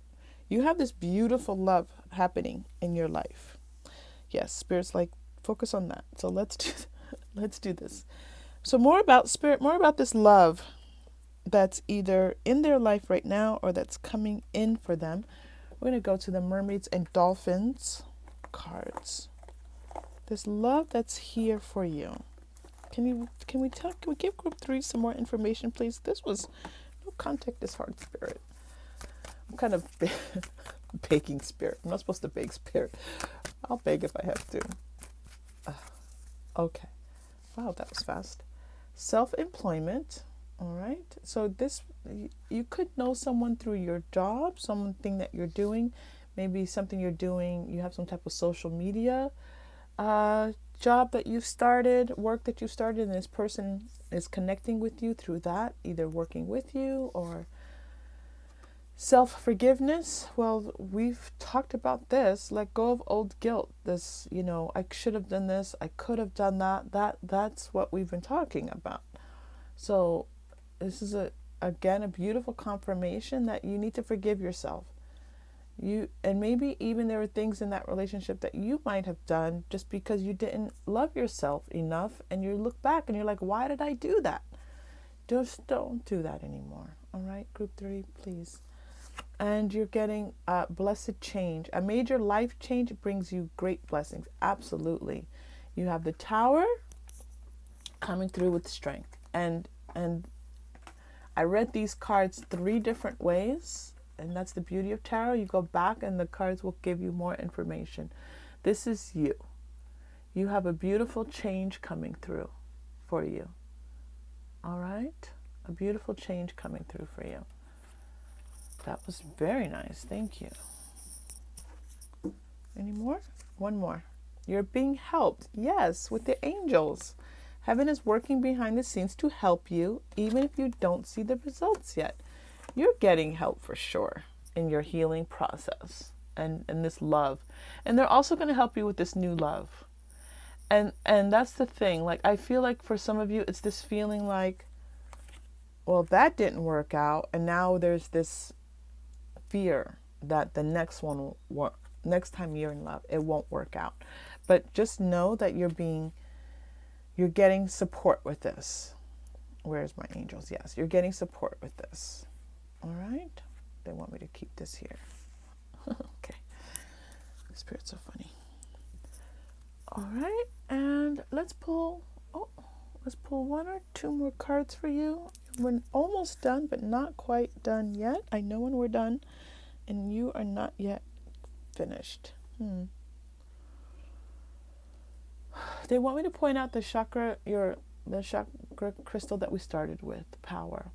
You have this beautiful love happening in your life. Yes, Spirit's like, focus on that. So let's do this. So more about Spirit, more about this love that's either in their life right now or that's coming in for them. We're going to go to the Mermaids and Dolphins cards. This love that's here for you. Can we give group 3 some more information, please? This was no contact is hard, Spirit. I'm kind of begging Spirit. I'm not supposed to beg Spirit. I'll beg if I have to. Okay. Wow, that was fast. Self-employment. All right. So this, you could know someone through your job, something that you're doing, maybe something you're doing. You have some type of social media job that you've started, work that you started, and this person is connecting with you through that, either working with you or self-forgiveness. Well, we've talked about this. Let go of old guilt. This, I should have done this. I could have done that. That's what we've been talking about. So this is again a beautiful confirmation that you need to forgive yourself. And maybe even there were things in that relationship that you might have done just because you didn't love yourself enough, and you look back and you're like, why did I do that? Just don't do that anymore. All right, group 3, please. And you're getting blessed change. A major life change brings you great blessings. Absolutely. You have the Tower coming through with strength. And I read these cards 3 different ways, and that's the beauty of tarot. You go back and the cards will give you more information. This is you. You have a beautiful change coming through for you. All right? A beautiful change coming through for you. That was very nice. Thank you. Any more? One more. You're being helped. Yes, with the angels. Heaven is working behind the scenes to help you, even if you don't see the results yet. You're getting help for sure in your healing process and this love. And they're also going to help you with this new love. And that's the thing. Like, I feel like for some of you, it's this feeling like, well, that didn't work out. And now there's this fear that the next one will, next time you're in love, it won't work out. But just know that you're getting support with this. Where's my angels? Yes, you're getting support with this. All right? They want me to keep this here. Okay. The spirit's so funny. All right, and let's pull 1 or 2 more cards for you. We're almost done, but not quite done yet. I know when we're done, and you are not yet finished. They want me to point out the chakra crystal that we started with, power.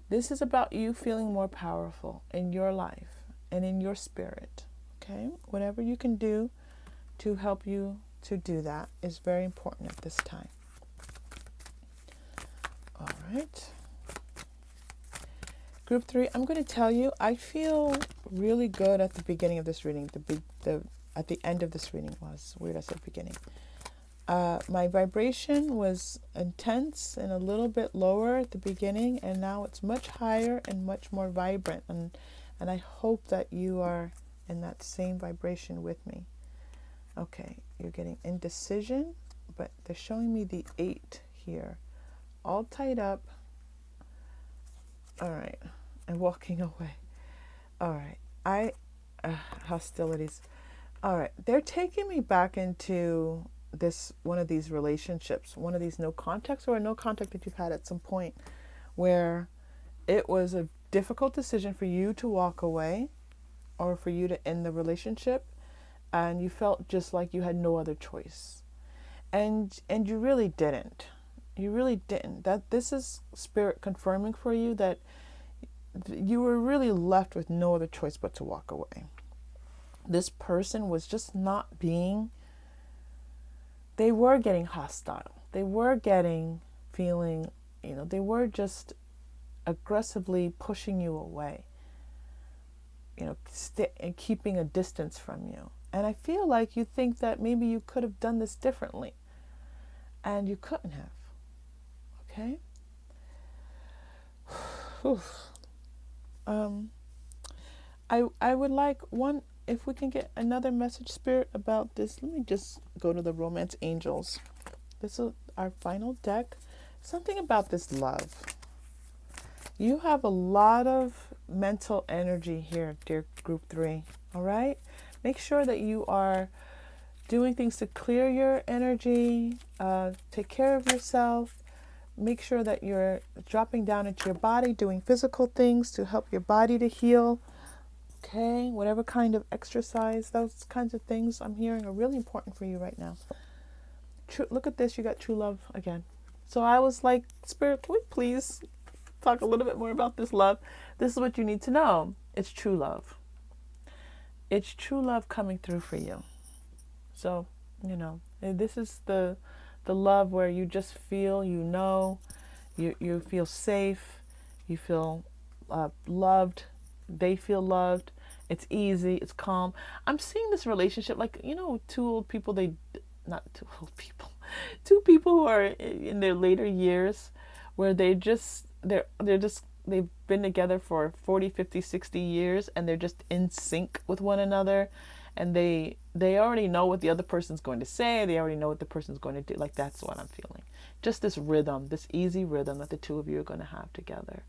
This is about you feeling more powerful in your life and in your spirit. Okay? Whatever you can do to help you to do that is very important at this time. All right. Group 3, I'm going to tell you, I feel really good at the beginning of this reading. At the end of this reading was weird. I said beginning. My vibration was intense and a little bit lower at the beginning, and now it's much higher and much more vibrant. And I hope that you are in that same vibration with me. Okay, you're getting indecision, but they're showing me the 8 here, all tied up. All right, and walking away. All right, hostilities. All right, they're taking me back into one of these relationships, one of these no contacts or a no contact that you've had at some point where it was a difficult decision for you to walk away or for you to end the relationship, and you felt just like you had no other choice. And you really didn't. You really didn't. That this is spirit confirming for you that you were really left with no other choice but to walk away. This person was just not being, they were getting hostile. They were feeling, they were just aggressively pushing you away, and keeping a distance from you. And I feel like you think that maybe you could have done this differently, and you couldn't have. Okay? I would like if we can get another message, Spirit, about this. Let me just go to the Romance Angels. This is our final deck. Something about this love. You have a lot of mental energy here, dear Group 3. All right? Make sure that you are doing things to clear your energy, take care of yourself. Make sure that you're dropping down into your body, doing physical things to help your body to heal. Okay, whatever kind of exercise, those kinds of things I'm hearing are really important for you right now. Look at this, you got true love again. So I was like, Spirit, can we please talk a little bit more about this love? This is what you need to know. It's true love. It's true love coming through for you. So, this is the love where you just feel, you feel safe, you feel loved, they feel loved, it's easy, it's calm. I'm seeing this relationship like, two people who are in their later years where they've been together for 40, 50, 60 years and they're just in sync with one another. And they already know what the other person's going to say. They already know what the person's going to do. Like, that's what I'm feeling. Just this rhythm, this easy rhythm that the two of you are going to have together.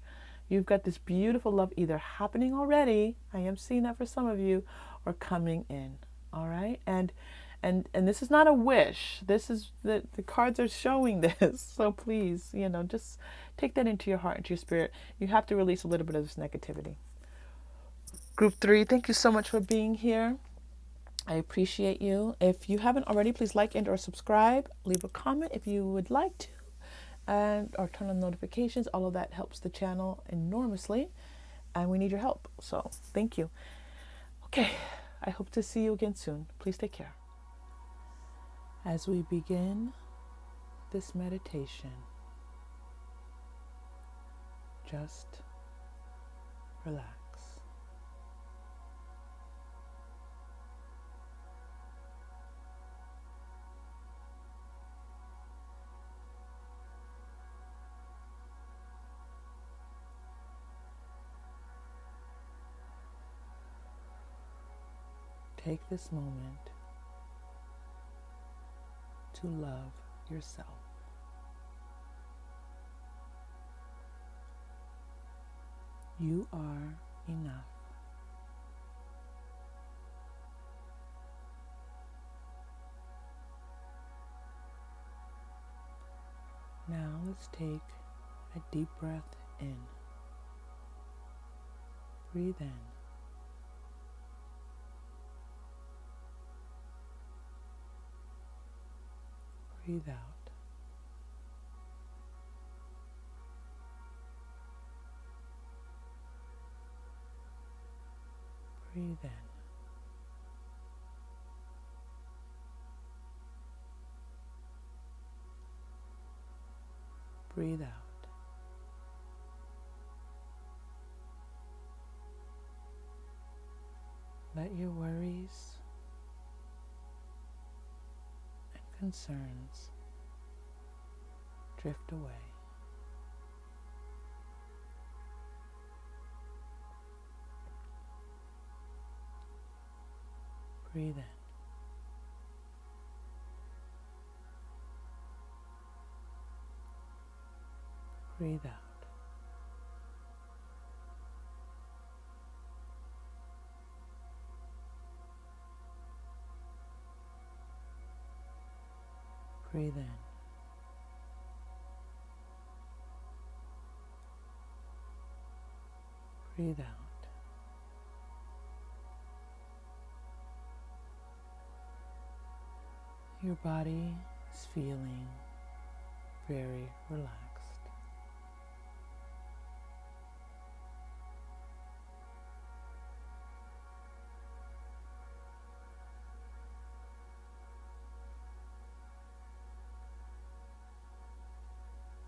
You've got this beautiful love either happening already, I am seeing that for some of you, or coming in. All right? And And this is not a wish. This is the cards are showing this. So please, just take that into your heart, into your spirit. You have to release a little bit of this negativity. Group 3, thank you so much for being here. I appreciate you. If you haven't already, please like and or subscribe. Leave a comment if you would like to. And or turn on notifications. All of that helps the channel enormously. And we need your help. So thank you. Okay. I hope to see you again soon. Please take care. As we begin this meditation, just relax. Take this moment to love yourself. You are enough. Now let's take a deep breath in. Breathe in. Breathe out. Breathe in. Breathe out. Let your worries and concerns drift away. Breathe in. Breathe out. Breathe in. Breathe out. Your body is feeling very relaxed.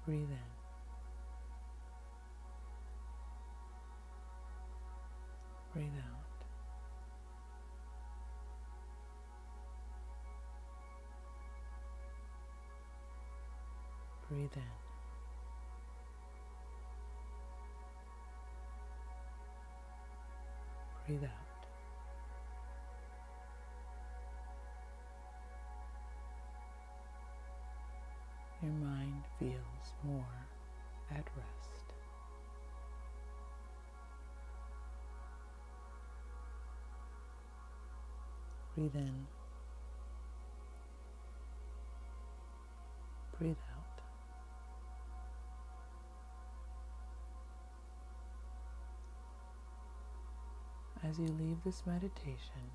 Breathe in. Breathe out. Breathe in. Breathe out. Your mind feels more at rest. Breathe in. Breathe out. As you leave this meditation,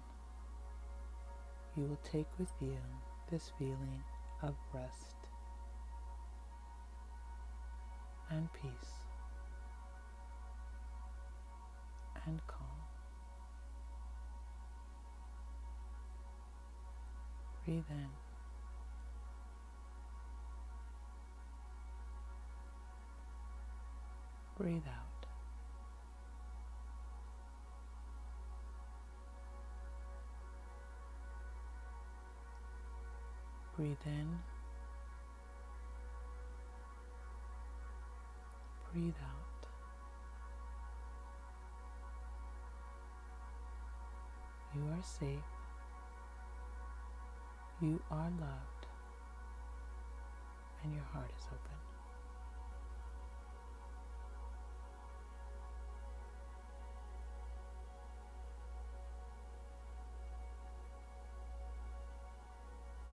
you will take with you this feeling of rest and peace and calm. Breathe in. Breathe out. Breathe in. Breathe out. You are safe. You are loved. And your heart is open.